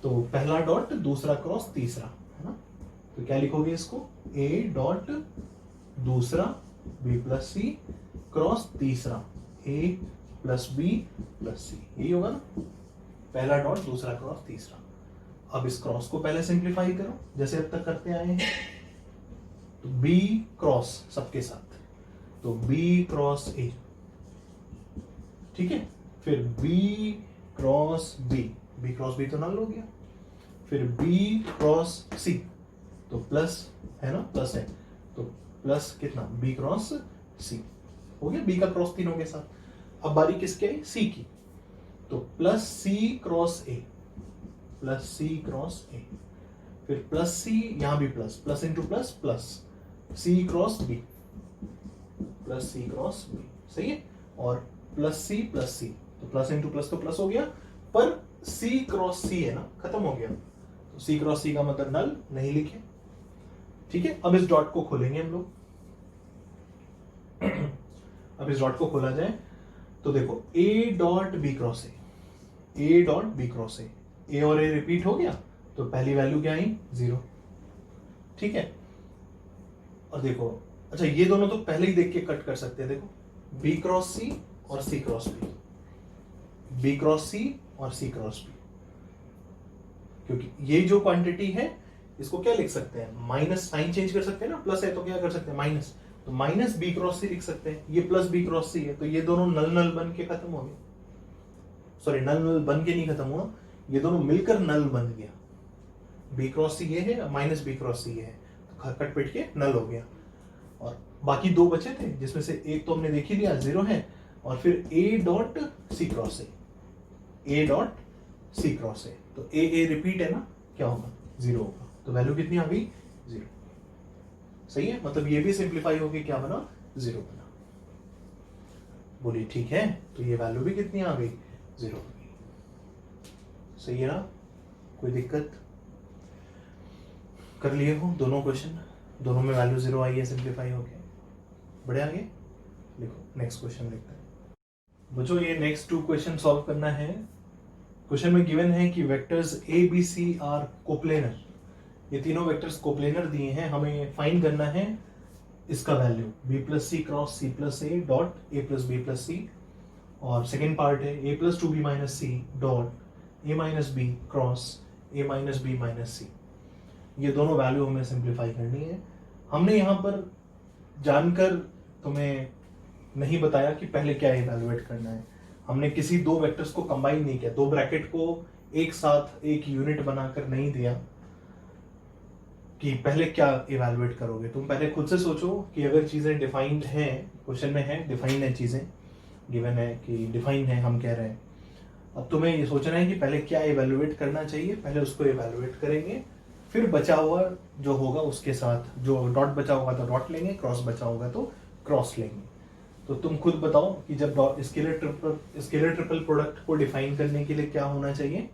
तो पहला डॉट, दूसरा क्रॉस, तीसरा, है ना, तो क्या लिखोगे इसको, a डॉट दूसरा b प्लस सी क्रॉस तीसरा a प्लस b प्लस सी, यही होगा ना, पहला डॉट दूसरा क्रॉस तीसरा। अब इस क्रॉस को पहले सिंप्लीफाई करो जैसे अब तक करते आए हैं, तो b क्रॉस सबके साथ, तो b क्रॉस a, ठीक है, फिर b cross b, b cross b तो नल हो गया, फिर b क्रॉस c, तो प्लस है ना, प्लस है, तो प्लस कितना, b क्रॉस c हो गया, b का क्रॉस तीनों के साथ। अब बारी किसके आई, c की, तो plus c cross a, plus c cross a, फिर प्लस c, यहां भी plus, plus into plus, plus c cross b, plus c cross b, सही है, और प्लस c प्लस c, तो प्लस इंटू प्लस तो प्लस हो गया, पर c क्रॉस c है ना, खत्म हो गया, तो c क्रॉस c का मतलब नल, नहीं लिखे, ठीक है। अब इस डॉट को खोलेंगे हम लोग, अब इस डॉट को खोला जाए तो देखो a dot B cross A, a dot B cross A, a और a रिपीट हो गया, तो पहली वैल्यू क्या आई, 0, ठीक है। और देखो अच्छा ये दोनों तो पहले ही देख के कट कर सकते हैं, देखो b क्रॉस c और c cross b, b cross c और c क्रॉस b, क्योंकि ये जो क्वांटिटी है इसको क्या लिख सकते हैं, माइनस, साइन चेंज कर सकते हैं ना, प्लस है तो क्या कर सकते हैं, माइनस, तो माइनस बी क्रॉस सी लिख सकते हैं, ये प्लस बी क्रॉस सी है, तो ये दोनों नल नल बन के खत्म हो गए, सॉरी नल नल बन के नहीं खत्म हुआ, ये दोनों मिलकर नल बन गया, बी क्रॉस सी ये है, माइनस बी क्रॉस सी ये है, तो कट पिट के नल हो गया। और बाकी दो बचे थे जिसमें से एक तो हमने देख ही लिया 0 है, और फिर a dot C cross A, A dot C cross A, तो ए रिपीट है ना, क्या होगा 0 होगा, तो वैल्यू कितनी आ गई 0। सही है, मतलब ये भी सिंप्लीफाई होगी, क्या बना 0 बना। बोलिए ठीक है, तो ये वैल्यू भी कितनी आ गई 0 आ गई। सही है ना, कोई दिक्कत? कर लिए हो दोनों क्वेश्चन, दोनों में वैल्यू 0 आई है, सिंप्लीफाई हो गया, बढ़े आगे। लिखो नेक्स्ट क्वेश्चन लिखते हैं बच्चों। ये नेक्स्ट 2 क्वेश्चन सॉल्व करना है। क्वेश्चन में गिवन है कि vectors A B C are coplanar, ये तीनों वेक्टर्स कोप्लेनर दिए हैं, हमें फाइंड करना है इसका value b plus c cross c plus a dot a plus b plus c, और सेकेंड पार्ट है a plus 2b minus c dot a minus B cross A minus b minus c. ये दोनों value हमें simplify करनी है। हमने यहाँ पर जानकर तुम्हें नहीं बताया कि पहले क्या इवैल्यूएट करना है, हमने किसी दो वेक्टर्स को कंबाइन नहीं किया, दो ब्रैकेट को एक साथ एक यूनिट बनाकर नहीं दिया कि पहले क्या इवैल्यूएट करोगे। तुम पहले खुद से सोचो कि अगर चीजें डिफाइंड हैं, क्वेश्चन में है डिफाइंड है, चीजें गिवन है कि डिफाइन है, हम कह रहे हैं, अब तुम्हें ये सोचना है कि पहले क्या इवैल्यूएट करना चाहिए, पहले उसको इवैल्यूएट करेंगे, फिर बचा हुआ जो होगा उसके साथ, जो डॉट बचा होगा तो डॉट लेंगे, क्रॉस बचा होगा तो क्रॉस लेंगे। तो तुम खुद बताओ कि जब स्केलर ट्रिपल प्रोडक्ट को डिफाइन करने के लिए क्या होना चाहिए।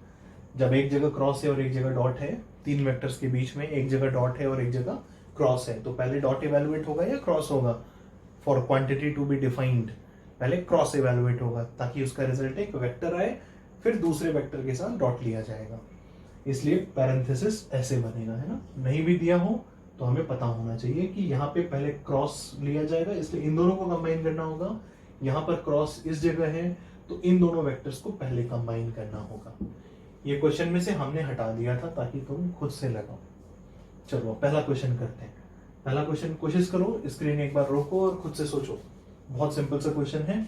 जब एक जगह क्रॉस है और एक जगह डॉट है, तीन वेक्टर्स के बीच में एक जगह डॉट है और एक जगह क्रॉस है, तो पहले डॉट इवैल्यूएट होगा या क्रॉस होगा? For quantity to be defined पहले क्रॉस इवैल्यूएट होगा, ताकि उसका रिजल्ट एक वेक्टर आए, फिर दूसरे वेक्टर के साथ डॉट लिया जाएगा। इसलिए पैरेंथेसिस ऐसे बनेगा, है ना। नहीं भी दिया हो तो हमें पता होना चाहिए कि यहाँ पे पहले क्रॉस लिया जाएगा, इसलिए इन दोनों को कंबाइन करना होगा। यहाँ पर क्रॉस इस जगह है तो इन दोनों वेक्टर्स को पहले कंबाइन करना होगा। ये क्वेश्चन में से हमने हटा दिया था ताकि तुम खुद से लगाओ। चलो पहला क्वेश्चन करते हैं। पहला क्वेश्चन कोशिश करो, स्क्रीन एक बार रोको और खुद से सोचो। बहुत सिंपल सा क्वेश्चन है,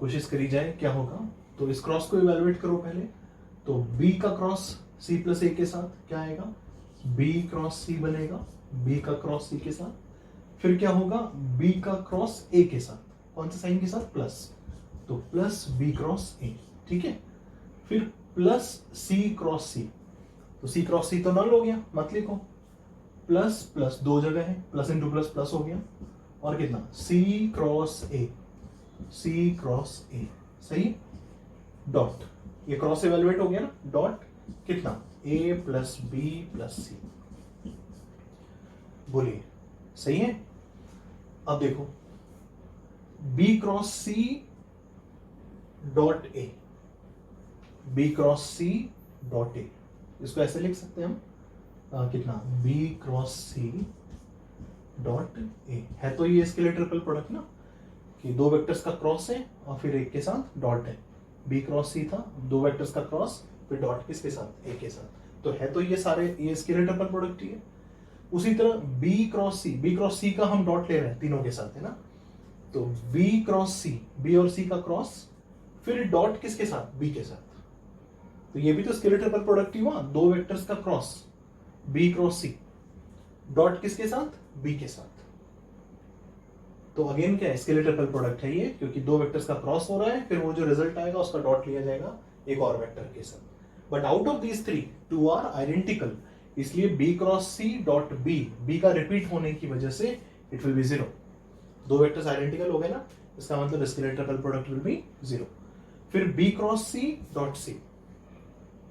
कोशिश करी जाए क्या होगा। तो इस क्रॉस को इवैल्यूएट करो पहले। तो b का क्रॉस c प्लस ए के साथ क्या आएगा? b क्रॉस c बनेगा, b का क्रॉस c के साथ। फिर क्या होगा? b का क्रॉस a के साथ, कौन सा साइन के साथ? प्लस, तो प्लस b क्रॉस a, ठीक है। फिर प्लस c क्रॉस c, तो c क्रॉस c तो नल हो गया, मत लिखो। प्लस प्लस दो जगह है, प्लस इंटू प्लस प्लस हो गया, और कितना? c cross a, c cross a, सही। डॉट, ये क्रॉस इवैल्यूएट हो गया ना, डॉट कितना? a प्लस बी प्लस सी। बोलिए सही है। अब देखो b cross c dot a, b cross c dot a, इसको ऐसे लिख सकते हैं हम कितना? b cross c dot a है, तो ये इसके लिए ट्रिपल प्रोडक्ट ना, कि दो वेक्टर्स का क्रॉस है और फिर एक के साथ डॉट है। b क्रॉस c था, दो वेक्टर्स का क्रॉस, फिर डॉट किसके साथ? a के साथ, तो है तो ये सारे ये इसके लिए ट्रिपल प्रोडक्ट ही है। उसी तरह b क्रॉस c का हम डॉट ले रहे हैं तीनों के साथ, है ना। तो b क्रॉस c, b और c का क्रॉस, फिर डॉट किसके साथ? b के साथ, तो ये भी तो स्केलर ट्रिपल प्रोडक्ट ही हुआ। दो वेक्टर्स का cross b cross c, dot किसके साथ? b के साथ। तो अगेन क्या है? स्केलर ट्रिपल प्रोडक्ट है ये, क्योंकि दो वेक्टर्स का क्रॉस हो रहा है, फिर वो जो रिजल्ट आएगा उसका डॉट लिया जाएगा एक और वेक्टर के साथ। But out of these three two are identical, इसलिए b cross c dot b का रिपीट होने की वजह से इट विल बी 0। दो वेक्टर्स आइडेंटिकल हो गए ना, इसका मतलब scalar triple product will be 0। फिर b cross c dot c,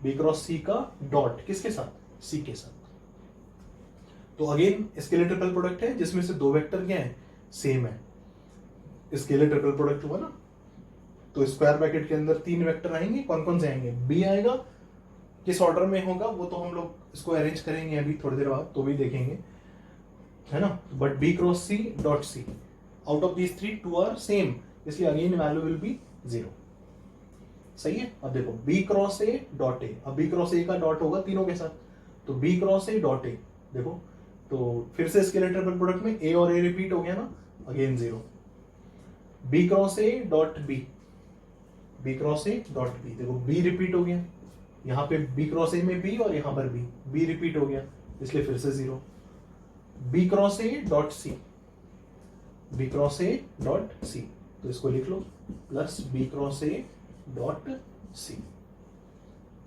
b cross c का डॉट किसके साथ? c के साथ। तो अगेन स्केलर ट्रिपल प्रोडक्ट है जिसमें से दो वेक्टर क्या है? सेम है, स्केलर ट्रिपल प्रोडक्ट हुआ ना। तो स्क्वायर ब्रैकेट के अंदर तीन वेक्टर आएंगे, कौन कौन से आएंगे? b आएगा, किस ऑर्डर में होगा वो तो हम लोग इसको अरेंज करेंगे अभी थोड़ी देर बाद, तो भी देखेंगे, है ना। But b cross c dot c, out of these three two are same, इसलिए अगेन वैल्यू विल बी 0। सही है। अब देखो b cross a dot a, अब b क्रॉस a का डॉट होगा तीनों के साथ, तो b cross a dot a, देखो तो फिर से स्केलर ट्रिपल प्रोडक्ट में a और a रिपीट हो गया ना, again 0। b cross a dot b, b cross a dot b, देखो b रिपीट हो गया, यहाँ पे b क्रॉस a में b और यहाँ पर b रिपीट हो गया, इसलिए फिर से 0। b cross a dot c, b cross a dot c, तो इसको लिख लो plus b cross a dot c।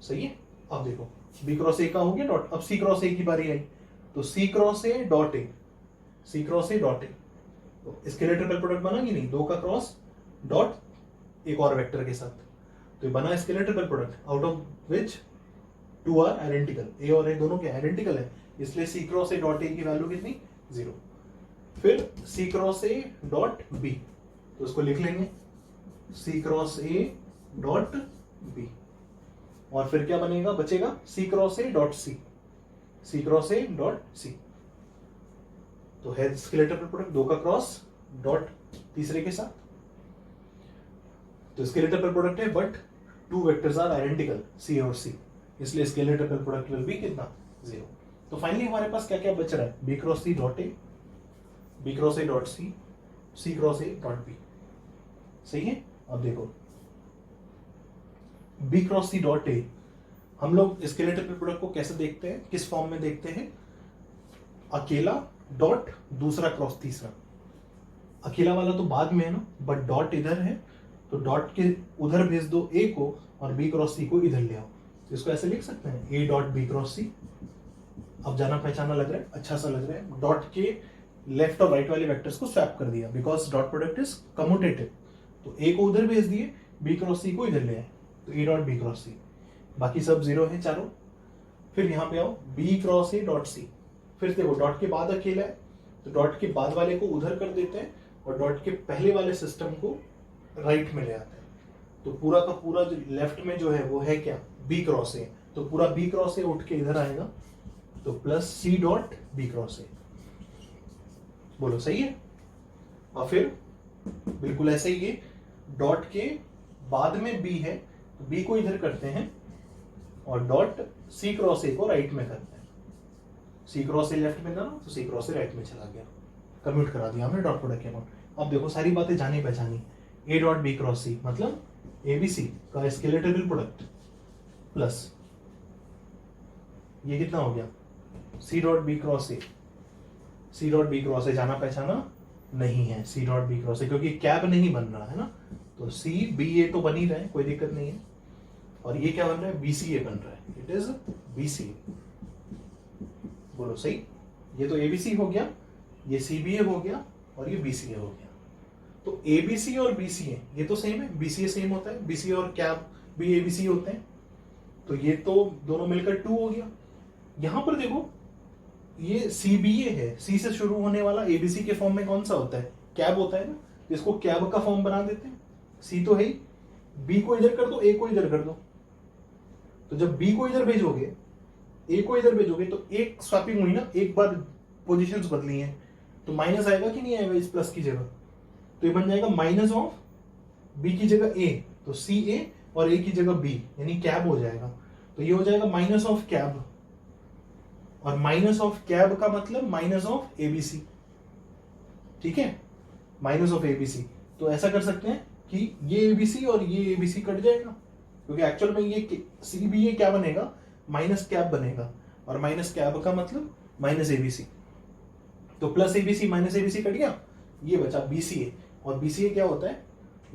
सही है। अब देखो बी क्रॉस ए का हो गया डॉट, अब सी क्रॉस ए की बारी आई, तो c cross A dot a, c cross A dot a, तो स्केलर ट्रिपल प्रोडक्ट बना कि नहीं, दो का क्रॉस डॉट एक और वेक्टर के साथ, तो ये बना scalar triple product out of which two are identical, a और ए दोनों के आइडेंटिकल है, इसलिए सी क्रॉस ए डॉट ए की वैल्यू कितनी, 0। फिर सी क्रॉस ए डॉट बी, तो उसको लिख लेंगे सी क्रॉस ए डॉट बी, और फिर क्या बनेगा, बचेगा सी क्रॉस ए डॉट सी, सी क्रॉस ए डॉट सी, तो है स्केलर ट्रिपल प्रोडक्ट दो का क्रॉस डॉट तीसरे के साथ, तो स्केलर ट्रिपल प्रोडक्ट है but two vectors are identical c और सी, इसलिए scalar triple product will be कितना, 0। तो फाइनली हमारे पास क्या क्या बच रहा है, B cross C dot A, B cross A dot C, C cross A dot B, सही है। अब देखो B cross C dot A, हम लोग स्केलर ट्रिपल प्रोडक्ट को कैसे देखते हैं, किस फॉर्म में देखते हैं, अकेला डॉट दूसरा क्रॉस तीसरा, अकेला वाला तो बाद में है ना, बट डॉट इधर है, तो डॉट के उधर भेज दो ए को और बी क्रॉस सी को इधर ले आओ, तो इसको ऐसे लिख सकते हैं ए डॉट बी क्रॉस सी। अब जाना पहचाना लग रहा है, अच्छा सा लग रहा है, डॉट के लेफ्ट और राइट वाले वेक्टर्स को स्वैप कर दिया because dot product is commutative, तो ए को उधर भेज दिए, बी क्रॉस सी को इधर ले आए, तो A dot B cross C, बाकी सब 0 है चारों। फिर यहां पे आओ बी क्रॉस ए डॉट सी, फिर देखो डॉट के बाद अकेला है, तो डॉट के बाद वाले को उधर कर देते हैं और डॉट के पहले वाले सिस्टम को राइट में ले आते हैं, तो पूरा का पूरा जो लेफ्ट में जो है वो है क्या, बी क्रॉस ए, तो पूरा बी क्रॉस ए उठ के इधर आएगा, तो plus C dot B cross A, बोलो सही है। और फिर बिल्कुल ऐसे ही ये डॉट के बाद में बी है, तो बी को इधर करते हैं और डॉट सी क्रॉस ए को राइट में करते हैं, सी क्रॉस ए लेफ्ट में था ना, तो सी क्रॉस ए राइट में चला गया, कम्यूट करा दिया हमने डॉट प्रोडक्ट के अमाउंट। अब देखो सारी बातें जानी पहचानी, ए डॉट बी क्रॉस सी मतलब एबीसी का स्केलर ट्रिपल प्रोडक्ट प्लस ये कितना हो गया, C dot B cross A, C dot B cross A जाना पहचाना नहीं है, C dot B cross A क्योंकि कैब नहीं बन रहा है ना, तो सी बी ए तो बन ही रहा है, कोई दिक्कत नहीं है, और ये क्या बन रहा है, बी सी ए बन रहा है, इट इज बी सी ए, बोलो सही। ये तो एबीसी हो गया, ये सीबीए हो गया और ये बीसीए हो गया, तो एबीसी और बीसीए ये तो सेम है, बीसीए सेम होता है, बीसीए और कैब भी एबीसी होते हैं, तो ये तो दोनों मिलकर 2 हो गया। यहां पर देखो ये सीबीए है, सी से शुरू होने वाला, एबीसी के फॉर्म में कौन सा होता है, कैब होता है ना, इसको कैब का फॉर्म बना देते हैं, सी तो है ही, बी को इधर कर दो, ए को इधर कर दो, तो जब बी को इधर भेजोगे, ए को इधर भेजोगे, तो एक स्वैपिंग हुई ना, एक बार पोजीशंस बदली हैं, तो माइनस आएगा कि नहीं आएगा इस प्लस की जगह, तो ये बन जाएगा माइनस ऑफ बी की जगह ए, तो सी ए और ए की जगह बी, यानी कैब हो जाएगा, तो ये हो जाएगा माइनस ऑफ कैब, और माइनस ऑफ कैब का मतलब माइनस ऑफ एबीसी, ठीक है, माइनस ऑफ एबीसी, तो ऐसा कर सकते हैं कि ये एबीसी और ये एबीसी कट जाएगा, क्योंकि एक्चुअल में ये सीबीए क्या बनेगा, माइनस कैब बनेगा, और माइनस कैब का मतलब माइनस एबीसी, तो plus ABC minus ABC cut गया, ये बचा बीसीए, और बीसीए क्या होता है,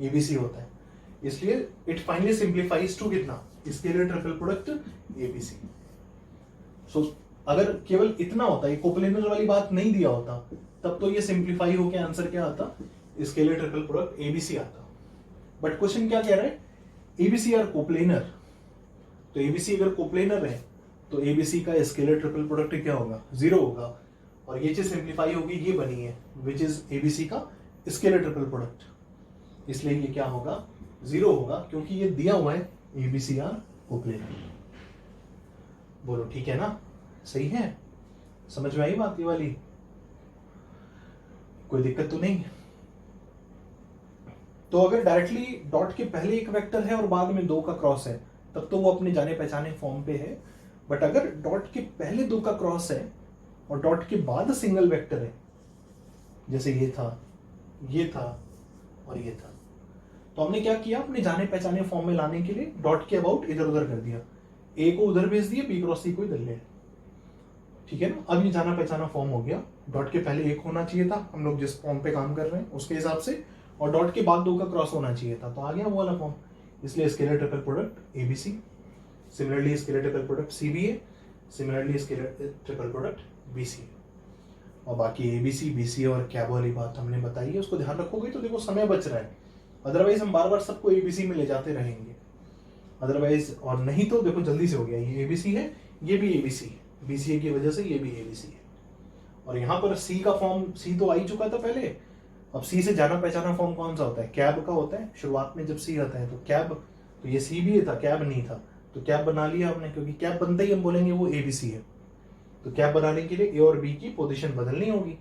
एबीसी होता है, इसलिए इट फाइनली सिंप्लीफाइज टू कितना, स्केलर ट्रिपल प्रोडक्ट एबीसी। सो अगर केवल इतना होता, ये कोप्लेनर वाली बात नहीं दिया होता, तब तो ये सिंप्लीफाई होकर आंसर क्या आता, स्केलर ट्रिपल प्रोडक्ट एबीसी आता, बट क्वेश्चन क्या कह रहा है, एबीसी आर कोप्लेनर, तो एबीसी अगर कोप्लेनर है तो एबीसी का स्केलर ट्रिपल प्रोडक्ट क्या होगा, 0 होगा, और ये चीज सिंप्लीफाई होगी, ये बनी है विच इज एबीसी का स्केलर ट्रिपल प्रोडक्ट, इसलिए ये क्या होगा, 0 होगा, क्योंकि ये दिया हुआ है एबीसी आर कोप्लेनर। बोलो ठीक है ना, सही है, समझ में आई बात ये वाली, कोई दिक्कत तो नहीं। तो अगर डायरेक्टली डॉट के पहले एक वेक्टर है और बाद में 2 का क्रॉस है, तब तो वो अपने जाने पहचाने फॉर्म पे है, बट अगर डॉट के पहले 2 का क्रॉस है और डॉट के बाद सिंगल वेक्टर है, जैसे ये था और ये था, तो हमने क्या किया, अपने जाने पहचाने फॉर्म में लाने के लिए डॉट के अबाउट इधर उधर कर दिया, ए को उधर भेज दिया, बी क्रॉस सी को इधर ले, ठीक है ना। अब ये जाना पहचाना फॉर्म हो गया, डॉट के पहले 1 होना चाहिए था, हम लोग जिस फॉर्म पे काम कर रहे हैं उसके हिसाब से, और डॉट के बाद 2 का क्रॉस होना चाहिए था, तो आ गया वो वाला फॉर्म, इसलिए scalar triple product a b c. Similarly scalar triple product c b a, similarly scalar triple product b c a. और बाकी ए B C, B c a और कैब वाली बात हमने बताई है, उसको ध्यान रखोगे तो देखो समय बच रहा है, अदरवाइज हम बार बार सबको ए बी सी में ले जाते रहेंगे अदरवाइज। और नहीं तो देखो जल्दी से हो गया, ये ए बी सी है, ये भी ए बी सी है, बी सी ए की वजह से ये भी ए बी सी है। और यहाँ पर सी का फॉर्म, सी तो आ ही चुका था पहले, अब सी से जाना पहचाना फॉर्म कौन सा होता है, कैब का होता है। शुरुआत में जब सी आता है तो कैब, तो ये सी भी था, कैब नहीं था, तो कैब बना लिया हमने, क्योंकि कैब बनते ही हम बोलेंगे वो ए बी सी है। तो कैब बनाने के लिए ए और बी की पोजीशन बदलनी होगी,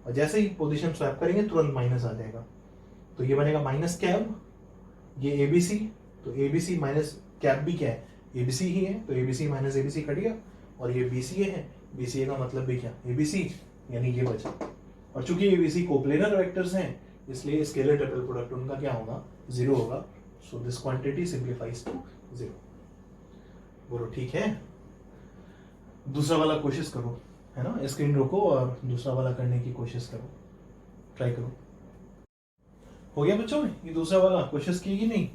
और जैसे ही पोजीशन स्वैप करेंगे तुरंत माइनस आ जाएगा। तो ये बनेगा माइनस कैब, ये ए बी सी, तो A B C minus CAB भी क्या है, ए बी सी ही है, तो A B C minus A B C cut गया, और ये बी सी ए है, बी सी ए का मतलब भी क्या, ए बी सी, यानी ये बचा। और चूंकि A B C coplanar vectors हैं, इसलिए स्केलर ट्रिपल प्रोडक्ट उनका क्या होगा, 0 होगा। So this quantity simplifies to 0। बोलो ठीक है। दूसरा वाला कोशिश करो, है ना, स्क्रीन रोको और दूसरा वाला करने की कोशिश करो, ट्राई करो। हो गया बच्चों में ये दूसरा वाला, कोशिश की कि नहीं?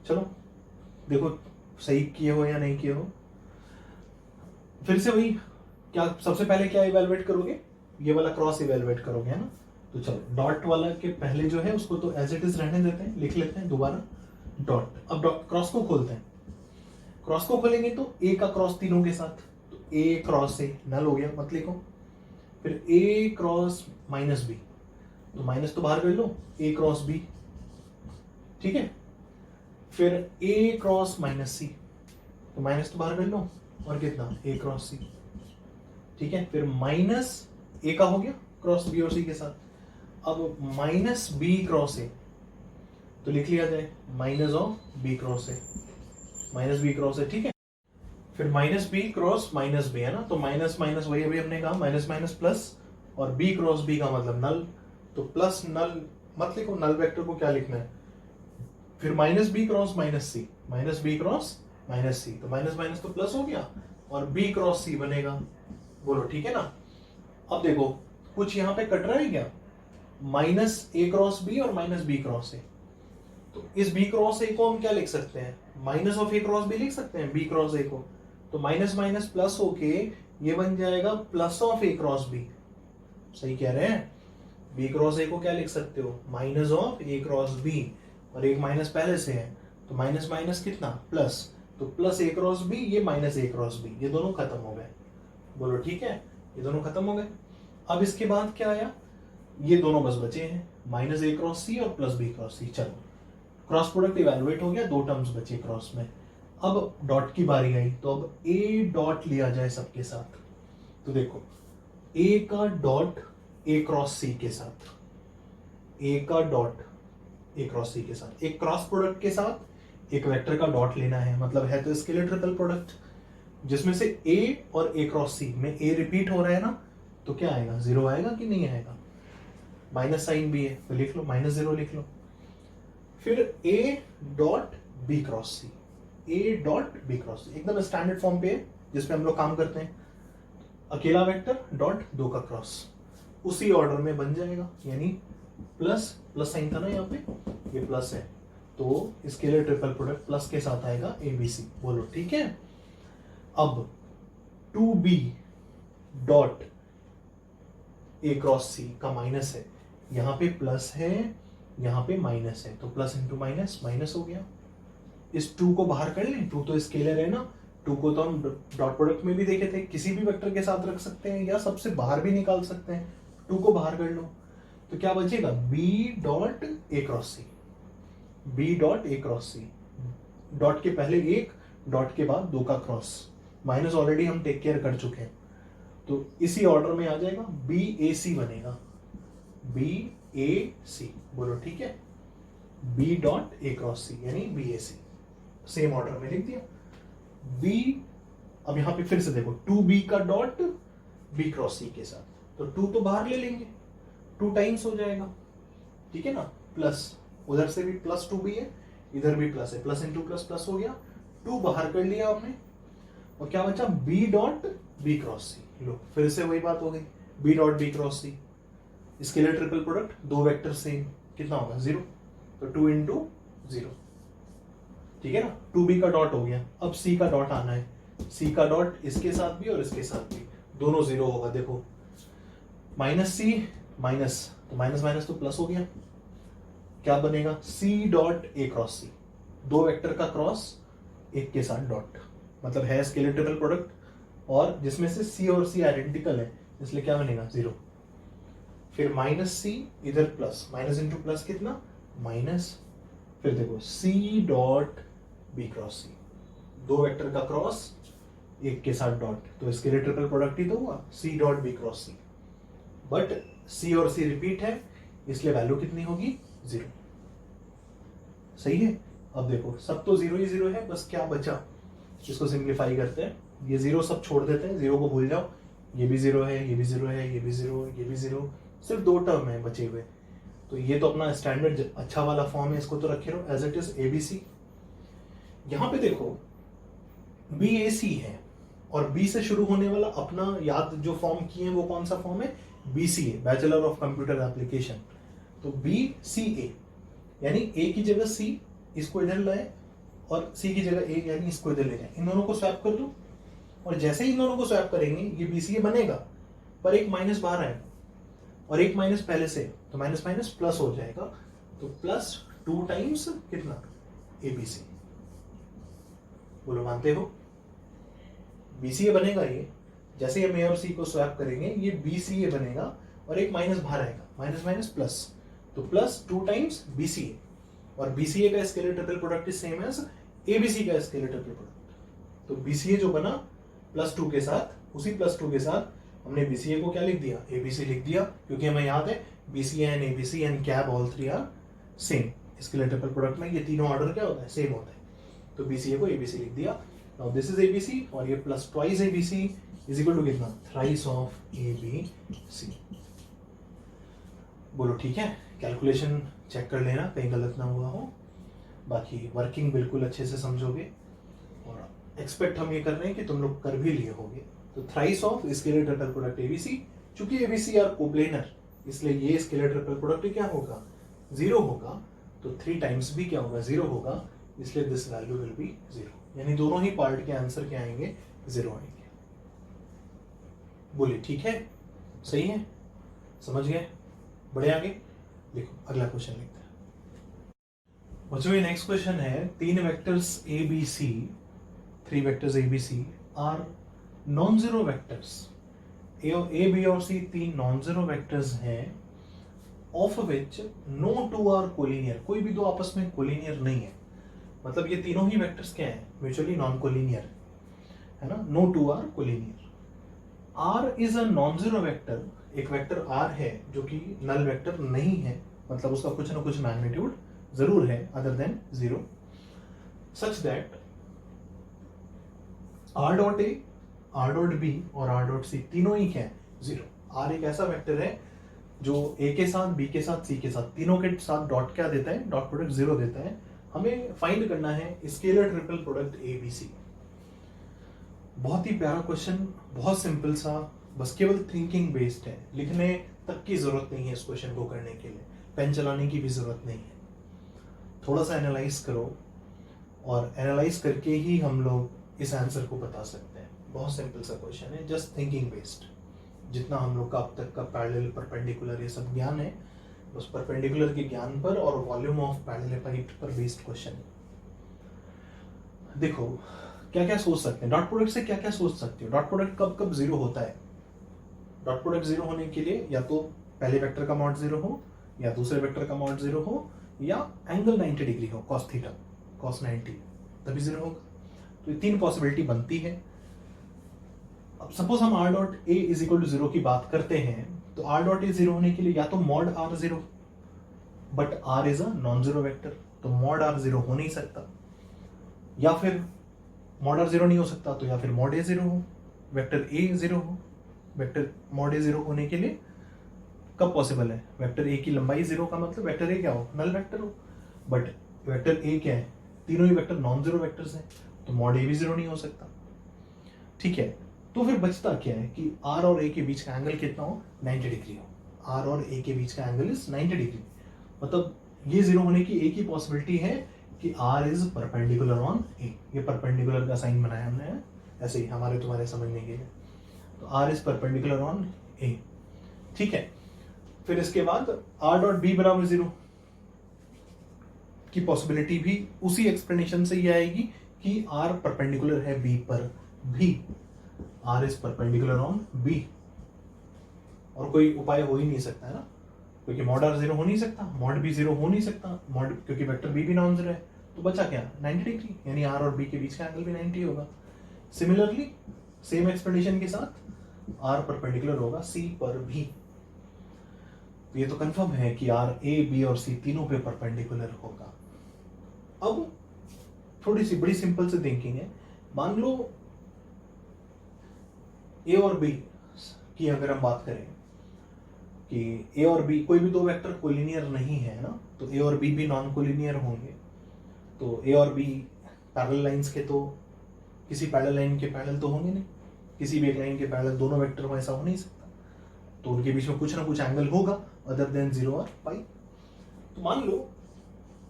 चलो देखो सही किए हो या नहीं किए हो। फिर से वही, क्या सबसे पहले क्या इवेलुएट करोगे, ये वाला क्रॉस इवेलुएट करोगे, है ना। तो चलो डॉट वाला के पहले जो है उसको तो एज इट इज रहने देते हैं, लिख लेते हैं दोबारा डॉट। अब क्रॉस को खोलते हैं, क्रॉस को खोलेंगे तो ए का क्रॉस तीनों के साथ, तो ए क्रॉस ए नल हो गया, मत लिखो। फिर ए क्रॉस माइनस बी, तो माइनस तो बाहर कर लो, ए क्रॉस बी, ठीक है। फिर ए क्रॉस माइनस सी, तो माइनस तो बाहर कर लो, और कितना, ए क्रॉस सी, ठीक है। फिर माइनस ए का हो गया क्रॉस बी और सी के साथ। अब माइनस बी क्रॉस ए, तो लिख लिया जाए minus of B cross A, minus B cross A, ठीक है। फिर minus B cross minus B, है ना, तो माइनस माइनस वही अभी हमने कहा, माइनस माइनस प्लस, और बी क्रॉस बी का मतलब नल, तो प्लस नल मत लिखो, नल वेक्टर को क्या लिखना है। फिर माइनस बी क्रॉस माइनस सी, माइनस बी क्रॉस माइनस सी, तो माइनस माइनस तो प्लस हो गया, और बी क्रॉस सी बनेगा। बोलो ठीक है ना। अब देखो कुछ यहाँ पे कट रहा है क्या, माइनस ए क्रॉस बी और माइनस बी क्रॉस ए, तो इस बी क्रॉस ए को हम क्या लिख सकते हैं, minus of A cross B लिख सकते हैं, बी क्रॉस ए को, तो माइनस माइनस प्लस होके ये बन जाएगा plus of A cross B. सही कह रहे हैं, बी क्रॉस ए को क्या लिख सकते हो, minus of A cross B, और एक माइनस पहले से है, तो माइनस माइनस कितना, प्लस, तो प्लस ए क्रॉस बी, ये माइनस ए क्रॉस बी, ये दोनों खत्म हो गए। बोलो ठीक है, ये दोनों खत्म हो गए। अब इसके बाद क्या आया, ये दोनों बस बचे हैं, माइनस ए क्रॉस सी और प्लस बी क्रॉस सी। चलो क्रॉस प्रोडक्ट इवेलुएट हो गया, दो टर्म्स बचे क्रॉस में। अब डॉट की बारी आई, तो अब ए डॉट लिया जाए सबके साथ, तो देखो ए का डॉट ए क्रॉस सी के साथ, ए का डॉट ए क्रॉस सी के साथ, एक क्रॉस प्रोडक्ट के साथ एक वेक्टर का डॉट लेना है, मतलब है तो स्केलर ट्रिपल प्रोडक्ट, जिसमें से ए और ए क्रॉस सी में ए रिपीट हो रहा है ना, तो क्या आएगा, 0 आएगा कि नहीं आएगा, माइनस साइन भी है तो लिख लो -0 लिख लो। फिर ए dot B cross c, a dot B cross c एकदम स्टैंडर्ड फॉर्म पे है जिसपे हम लोग काम करते हैं, अकेला वेक्टर डॉट दो का क्रॉस, उसी ऑर्डर में बन जाएगा, यानी प्लस प्लस साइन था ना यहाँ पे, ये प्लस है, तो स्केलर ट्रिपल प्रोडक्ट प्लस के साथ आएगा ABC। बोलो ठीक है। अब 2B डॉट ए क्रॉस सी का माइनस है, यहाँ पे प्लस है यहाँ पे माइनस है, तो प्लस इंटू माइनस माइनस हो गया। इस 2 को बाहर कर लें, 2 तो स्केलर है ना, 2 को तो हम डॉट प्रोडक्ट में भी देखे थे, किसी भी वेक्टर के साथ रख सकते हैं या सबसे बाहर भी निकाल सकते हैं, 2 को बाहर कर लो, तो क्या बचेगा B dot A cross C, B dot A cross C, dot के पहले एक, डॉट के बाद 2 का क्रॉस, माइनस ऑलरेडी हम टेक केयर कर चुके हैं, तो इसी ऑर्डर में आ जाएगा, BAC बनेगा, BAC। बोलो ठीक है, B डॉट ए क्रॉस सी यानी BAC, सेम ऑर्डर में लिख दिया। B, अब यहां पे फिर से देखो 2B का डॉट B क्रॉस सी के साथ, तो 2 तो बाहर ले लेंगे, 2 टाइम्स हो जाएगा, ठीक है ना, प्लस उधर से भी प्लस 2B है, इधर भी प्लस है, प्लस इंटू प्लस प्लस हो गया, 2 बाहर कर लिया आपने, और क्या बचा B डॉट B क्रॉस सी। लो फिर से वही बात हो गई, B डॉट B क्रॉस सी, स्केलर ट्रिपल प्रोडक्ट, दो वेक्टर सेम, कितना होगा 0, तो 2 इंटू 0, ठीक है ना, 2b का डॉट हो गया, अब c का डॉट आना है, c का डॉट इसके साथ भी और इसके साथ भी, दोनों जीरो होगा। देखो माइनस सी माइनस, तो माइनस माइनस तो प्लस हो गया, क्या बनेगा c dot a cross c, दो वेक्टर का क्रॉस एक के साथ डॉट, मतलब है स्केलर ट्रिपल प्रोडक्ट, और जिसमें से c और c आइडेंटिकल है, इसलिए क्या बनेगा जीरो। फिर माइनस सी इधर प्लस, माइनस इंटू प्लस कितना माइनस, फिर देखो c dot b cross c, दो वेक्टर का क्रॉस एक के साथ डॉट, तो स्केलर ट्रिपल प्रोडक्ट ही तो हुआ c dot b cross c, but c और c रिपीट है, इसलिए वैल्यू कितनी होगी जीरो। सही है। अब देखो सब तो जीरो ही जीरो है, बस क्या बचा, इसको सिंप्लीफाई करते हैं, ये जीरो सब छोड़ देते हैं, जीरो को भूल जाओ, ये भी जीरो है, ये भी जीरो है, ये भी जीरो, ये भी जीरो, सिर्फ दो टर्म है बचे हुए, तो ये तो अपना स्टैंडर्ड अच्छा वाला फॉर्म है, इसको तो रखे रहो एज इट इज ABC। यहां पे देखो BAC है, और B से शुरू होने वाला अपना याद जो फॉर्म किए हैं वो कौन सा फॉर्म है, BCA, bachelor of computer application, तो BCA यानी A की जगह C, इसको इधर लाए, और C की जगह A यानी इसको इधर ले जाए, इन दोनों को स्वैप कर दो, और जैसे ही इन दोनों को स्वैप करेंगे ये BCA बनेगा, पर एक माइनस बाहर आएगा और एक माइनस पहले से, तो माइनस माइनस प्लस हो जाएगा, तो प्लस 2 टाइम्स कितना ABC। बोलो मानते हो, BCA बनेगा ये, जैसे हम A और C को स्वैप करेंगे ये BCA बनेगा, और एक माइनस बाहर आएगा, माइनस माइनस प्लस, तो प्लस 2 टाइम्स BCA, और BCA का scalar triple product is same as ABC का स्केलर ट्रिपल प्रोडक्ट, तो BCA जो बना प्लस 2 के साथ, उसी प्लस 2 के साथ हमने BCA को क्या लिख दिया, ABC लिख दिया, क्योंकि हमें याद है BCA and ABC and CAB all three are same, scalar triple product में ये तीनों ऑर्डर क्या होता है, सेम होता है, तो BCA को ABC लिख दिया। नाउ दिस इज ABC, और ये plus twice ABC is equal to कितना, थ्राइस ऑफ ABC। बोलो ठीक है, कैलकुलेशन चेक कर लेना कहीं गलत ना हुआ हो, बाकी वर्किंग बिल्कुल अच्छे से समझोगे, और एक्सपेक्ट हम ये कर रहे हैं कि तुम लोग कर भी लिए होगे। तो thrice of scalar triple product ABC, चूंकि ABC आर कोप्लेनर, इसलिए ये स्केलर ट्रिपल प्रोडक्ट क्या होगा, जीरो होगा, तो 3 टाइम्स भी क्या होगा, जीरो होगा, इसलिए this value will B zero, यानी दोनों ही पार्ट के आंसर क्या आएंगे, जीरो आएंगे। बोलिए ठीक है, सही है, समझ गए, बढ़े आगे। देखो अगला क्वेश्चन लिखते हैं बच्चों, ये नेक्स्ट क्वेश्चन है, 3 vectors ABC, 3 vectors ABC are non zero vectors, A, B और C 3 नॉन जीरो वेक्टर्स हैं, of which no 2 are collinear, कोई भी दो आपस में कोलिनियर नहीं है, मतलब ये तीनों ही वेक्टर्स क्या हैं, म्यूचुअली नॉन कोलिनियर है ना, no 2 are collinear. R is a non zero vector, एक वेक्टर R है जो कि नल वेक्टर नहीं है, मतलब उसका कुछ ना कुछ मैग्नीट्यूड जरूर है other than zero, such that R dot A, R dot B और R डॉट C तीनों ही क्या है, जीरो। R एक ऐसा वेक्टर है जो A के साथ, B के साथ, C के साथ, तीनों के साथ डॉट क्या देता है, डॉट प्रोडक्ट जीरो देता है। हमें फाइंड करना है स्केलर ट्रिपल प्रोडक्ट ABC। बहुत ही प्यारा क्वेश्चन, बहुत सिंपल सा, बस केवल थिंकिंग बेस्ड है, लिखने तक की जरूरत नहीं है इस क्वेश्चन को करने के लिए, पेन चलाने की भी जरूरत नहीं है, थोड़ा सा एनालाइज करो, और एनालाइज करके ही हम लोग इस आंसर को बता सकते हैं। बहुत सिंपल सा क्वेश्चन है, जस्ट थिंकिंग बेस्ड, जितना हम लोग का अब तक का पैरेलल, परपेंडिकुलर ये सब ज्ञान है, बस परपेंडिकुलर के ज्ञान पर और वॉल्यूम ऑफ पैरेललोपाइड पर बेस्ड क्वेश्चन। देखो क्या क्या सोच सकते हैं, डॉट प्रोडक्ट से क्या क्या सोच सकते हो, डॉट प्रोडक्ट कब कब जीरो होता है। डॉट प्रोडक्ट जीरो होने के लिए या तो पहले वेक्टर का मॉड जीरो हो, या दूसरे वेक्टर का मॉड जीरो हो, या एंगल 90 डिग्री हो, cos थीटा, cos 90, तभी जीरो होगा। तो ये 3 पॉसिबिलिटी बनती है। अब सपोज हम r dot a is equal to zero की बात करते हैं, तो r डॉट a जीरो होने के लिए या तो mod r zero, but r is a non zero vector, तो मॉड r जीरो हो नहीं सकता, या फिर मॉड r जीरो नहीं हो सकता, तो या फिर मॉड a जीरो हो, वेक्टर a जीरो हो। वेक्टर मॉड a जीरो होने के लिए कब पॉसिबल है, वेक्टर a की लंबाई जीरो का मतलब वेक्टर a क्या हो, नल वेक्टर हो, बट वेक्टर a क्या है, तीनों ही वेक्टर नॉन जीरो वेक्टर्स हैं, तो मॉड a भी जीरो नहीं हो सकता। ठीक है, तो फिर बचता क्या है कि r और a के बीच का एंगल कितना हो, 90 डिग्री हो। r और a के बीच का एंगल इज 90 डिग्री, मतलब ये जीरो होने की एक ही पॉसिबिलिटी है कि R is perpendicular on A। ये परपेंडिकुलर का साइन बनाया हमने ऐसे ही हमारे तुम्हारे समझने के लिए। तो R is perpendicular on A, ठीक है। फिर इसके बाद R डॉट B बराबर 0 की पॉसिबिलिटी भी उसी एक्सप्लेनेशन से ही आएगी कि R परपेंडिकुलर है B पर भी, R is perpendicular on B। और कोई उपाय हो ही नहीं सकता है ना, क्योंकि मॉड R 0 हो नहीं सकता, मॉड B 0 हो नहीं सकता, मॉड क्योंकि वेक्टर B भी नॉन जीरो है, तो बचा क्या 90 डिग्री, यानी R और B के बीच का एंगल भी 90 होगा। सिमिलरली सेम एक्सप्लेनेशन के साथ R परपेंडिकुलर होगा C पर भी। ये तो कंफर्म है कि R A B और C तीनों पे परपेंडिकुलर होगा। अब थोड़ी सी बड़ी सिंपल से थिंकिंग है, मान लो A और B की अगर हम बात करें कि A और B कोई भी दो वेक्टर कोलिनियर नहीं है ना, तो A और B भी नॉन कोलिनियर होंगे। तो A और B पैरेलल लाइंस के तो किसी पैरेलल लाइन के पैरेलल तो होंगे नहीं, किसी भी एक लाइन के पैरेलल दोनों वेक्टर में ऐसा हो नहीं सकता, तो उनके बीच में कुछ ना कुछ एंगल होगा अदर देन 0 और पाई। तो मान लो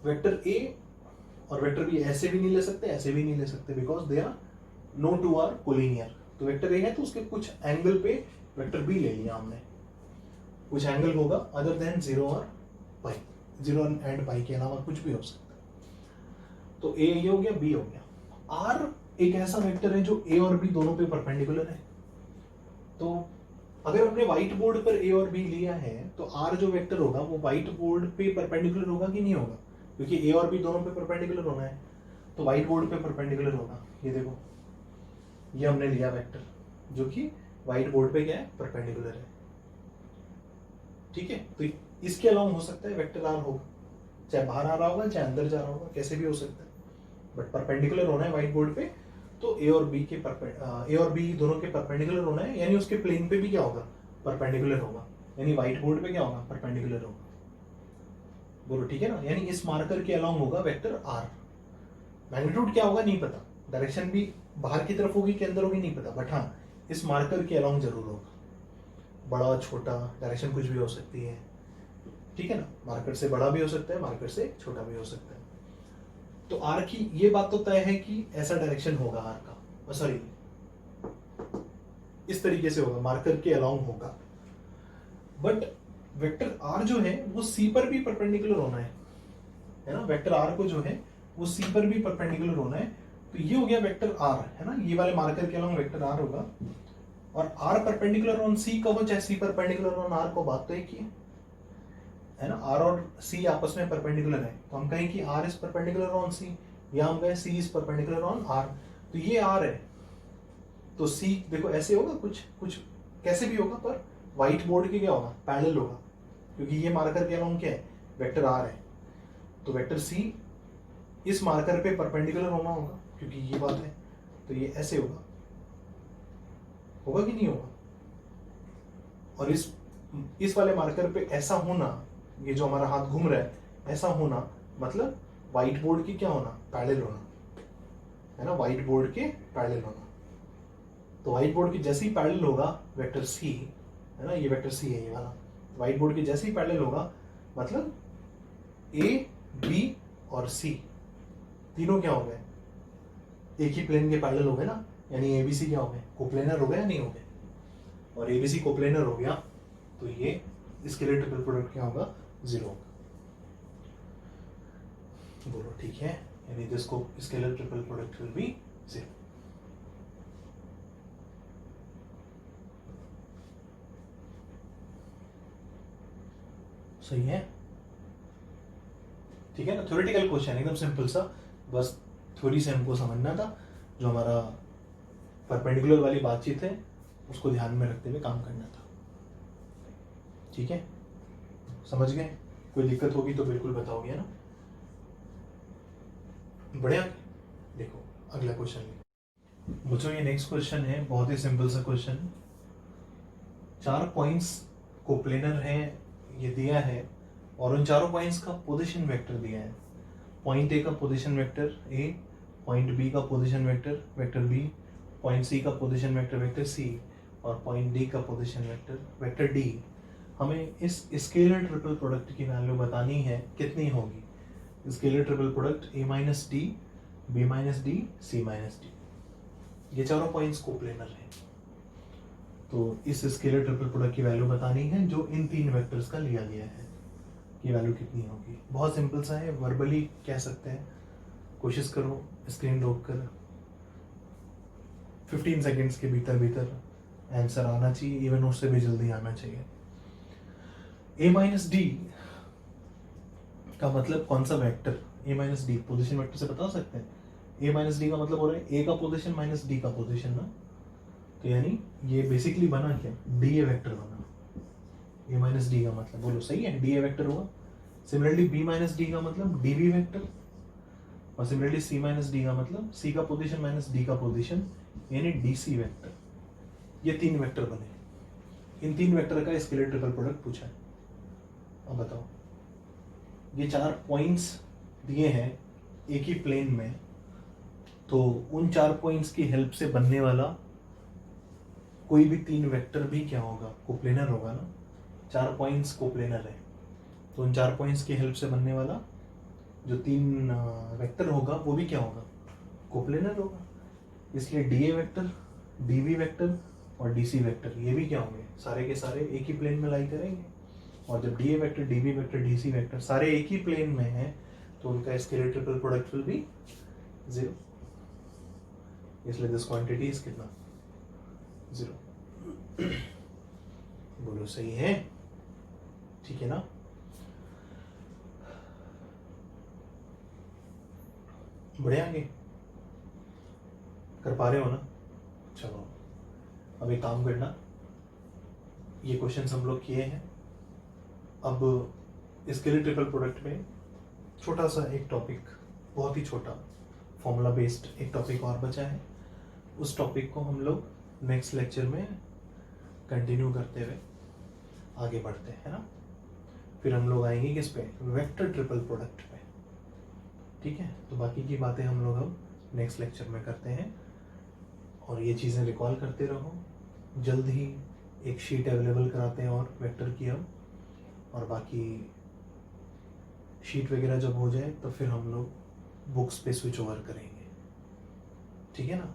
वेक्टर A और वेक्टर B ऐसे भी नहीं ले सकते, ऐसे भी नहीं ले सकते, because they are no two are collinear. तो वेक्टर A है तो उसके कुछ एंगल पे वेक्टर B ले लिया हमने, कुछ एंगल होगा अदर देन 0 और पाई, 0 एंड पाई के अलावा कुछ भी हो सकता है। तो A ये हो गया, B हो गया। R एक ऐसा वेक्टर है जो A और B दोनों पे परपेंडिकुलर है। तो अगर हमने व्हाइट बोर्ड पर A और B लिया है तो R जो वेक्टर होगा वो व्हाइट बोर्ड पे परपेंडिकुलर होगा कि नहीं होगा, क्योंकि A और B दोनों पे परपेंडिकुलर होना है, तो व्हाइट बोर्ड पे परपेंडिकुलर होगा। ये देखो, ये हमने लिया वेक्टर जो कि व्हाइट बोर्ड पे क्या है, परपेंडिकुलर है, ठीक है। तो इसके अलावा हो सकता है वेक्टर R होगा, चाहे बाहर आ रहा होगा चाहे अंदर जा रहा होगा, कैसे भी हो सकता है, बट परपेंडिकुलर होना है व्हाइट बोर्ड पे। तो A और B दोनों के परपेंडिकुलर होना है, यानी उसके प्लेन पे भी क्या होगा, परपेंडिकुलर होगा, यानी व्हाइट बोर्ड पे क्या होगा, परपेंडिकुलर होगा। बोलो ठीक है ना, यानी इस मार्कर के अलोंग होगा वेक्टर R। मैग्नीट्यूड क्या होगा नहीं पता, डायरेक्शन भी बाहर की तरफ होगी कि अंदर होगी नहीं पता, बट हाँ इस मार्कर के अलोंग जरूर होगा। बड़ा छोटा डायरेक्शन कुछ भी हो सकती है, ठीक है ना, मार्कर से बड़ा भी हो सकता है, मार्कर से छोटा भी हो सकता है। तो R की ये बात तो तय है कि ऐसा डायरेक्शन होगा R का, सॉरी इस तरीके से होगा, मार्कर के अलोंग होगा। बट वेक्टर R जो है वो C पर भी परपेंडिकुलर होना है ना, वेक्टर R को जो है वो C पर भी परपेंडिकुलर होना है। तो ये हो गया वेक्टर R है ना, ये वाले मार्कर के अलोंग वेक्टर R होगा, और R परपेंडिकुलर ऑन C कहो चाहे C परपेंडिकुलर ऑन R को, बात तो एक ही है ना। R और C आपस में परपेंडिकुलर है, तो हम कहें कि R is perpendicular on C, या हम कहें C is perpendicular on R। तो ये R है, तो C देखो ऐसे होगा, कुछ कैसे भी होगा, पर व्हाइट बोर्ड के क्या होगा, पैरेलल होगा, क्योंकि ये मार्कर के अलोंग क्या है, वेक्टर R है। तो वेक्टर C इस मार्कर पे परपेंडिकुलर होना होगा, क्योंकि ये बात है, तो ये ऐसे होगा कि नहीं होगा। और इस वाले मार्कर पे ऐसा होना, ये जो हमारा हाथ घूम रहा है ऐसा होना, मतलब व्हाइट बोर्ड की क्या होना, पैरेलल होना है ना, व्हाइट बोर्ड के पैरेलल होना। तो व्हाइट बोर्ड के जैसे ही पैरेलल होगा वेक्टर C है ना, ये वेक्टर C है ये वाला, व्हाइट बोर्ड के जैसे ही पैरेलल होगा, मतलब A B और C तीनों क्या हो गए, एक ही प्लेन के पैरेलल हो गए ना, यानी ABC क्या हो गए, कोप्लेनर हो गए या नहीं हो गए। और ABC कोप्लेनर हो गया तो ये स्केलर ट्रिपल प्रोडक्ट क्या होगा, 0 होगा। बोलो ठीक है, यानी this scalar triple product will be 0। सही है, ठीक है ना। थ्योरेटिकल क्वेश्चन एकदम सिंपल सा, बस थ्योरी से हमको समझना था, जो हमारा परपेंडिकुलर वाली बातचीत है उसको ध्यान में रखते हुए काम करना था, ठीक है, समझ गए। कोई दिक्कत होगी तो बिल्कुल बताओगे ना, बढ़िया। देखो अगला क्वेश्चन, मुझे ये नेक्स्ट क्वेश्चन है, बहुत ही सिंपल सा क्वेश्चन। 4 पॉइंट्स कोप्लेनर है ये दिया है, और उन चारों पॉइंट्स का पोजीशन वेक्टर दिया है। पॉइंट ए का position vector a, point b का position vector vector b, point c का पोजीशन वेक्टर वेक्टर सी, और पॉइंट डी का पोजीशन वेक्टर वेक्टर डी। हमें इस स्केलर ट्रिपल प्रोडक्ट की वैल्यू बतानी है कितनी होगी। Scalar triple product a minus d, b minus d, c minus d, ये चारों पॉइंट्स कोप्लेनर हैं। तो इस स्केलर ट्रिपल प्रोडक्ट की वैल्यू बतानी है जो इन तीन वेक्टर्स का लिया गया है, कि वैल्यू कितनी होगी। बहुत सिंपल सा है, वर्बली कह सकते हैं। कोशिश करो स्क्रीन रोक कर 15 सेकेंड्स के भीतर आंसर आना चाहिए, इवन उससे भी जल्दी आना चाहिए। ए माइनस डी का मतलब कौन सा वेक्टर? ए माइनस डी पोजिशन वेक्टर से बता सकते हैं। ए माइनस डी का मतलब हो रहा है ए का पोजिशन माइनस डी का पोजिशन ना, तो यानी ये बेसिकली बना क्या? डी ए वेक्टर बना। ए माइनस डी का मतलब बोलो सही है, डी ए वेक्टर हुआ। सिमिलरली बी माइनस डी का मतलब डी बी वेक्टर, और सिमिलरली सी माइनस डी का मतलब सी का पोजीशन माइनस डी का पोजीशन, यानी डी सी वेक्टर। ये तीन वेक्टर बने। इन तीन वेक्टर का स्केलर ट्रिपल प्रोडक्ट पूछा है। अब बताओ, ये चार पॉइंट्स दिए हैं एक ही प्लेन में, तो उन चार पॉइंट्स की हेल्प से बनने वाला कोई भी तीन वेक्टर भी क्या होगा? कोप्लेनर होगा ना। चार पॉइंट्स कोप्लेनर है, तो उन चार पॉइंट्स की हेल्प से बनने वाला जो तीन वेक्टर होगा वो भी क्या होगा? कोप्लेनर होगा। इसलिए D A vector, D V vector और डी सी वेक्टर ये भी क्या होंगे? सारे के सारे एक ही प्लेन में लाई करेंगे। और जब D A vector, D V vector, D C vector सारे एक ही प्लेन में हैं, तो उनका scalar triple product will be 0। इसलिए दिस क्वांटिटी इज कितना? 0। बोलो सही है? ठीक है ना। बढ़िया, आगे कर पा रहे हो ना? चलो अब एक काम करना, ये क्वेश्चंस हम लोग किए हैं। अब स्केलर ट्रिपल प्रोडक्ट में छोटा सा एक टॉपिक, बहुत ही छोटा फॉर्मूला बेस्ड एक टॉपिक और बचा है। उस टॉपिक को हम लोग नेक्स्ट लेक्चर में कंटिन्यू करते हुए आगे बढ़ते हैं ना। फिर हम लोग आएंगे किस पे? वेक्टर ट्रिपल प्रोडक्ट पे। ठीक है, तो बाकी की बातें हम लोग अब नेक्स्ट लेक्चर में करते हैं। और ये चीज़ें रिकॉल करते रहो। जल्द ही एक शीट अवेलेबल कराते हैं और वेक्टर की हम, और बाकी शीट वगैरह जब हो जाए तो फिर हम लोग बुक्स पे स्विच ओवर करेंगे। ठीक है ना।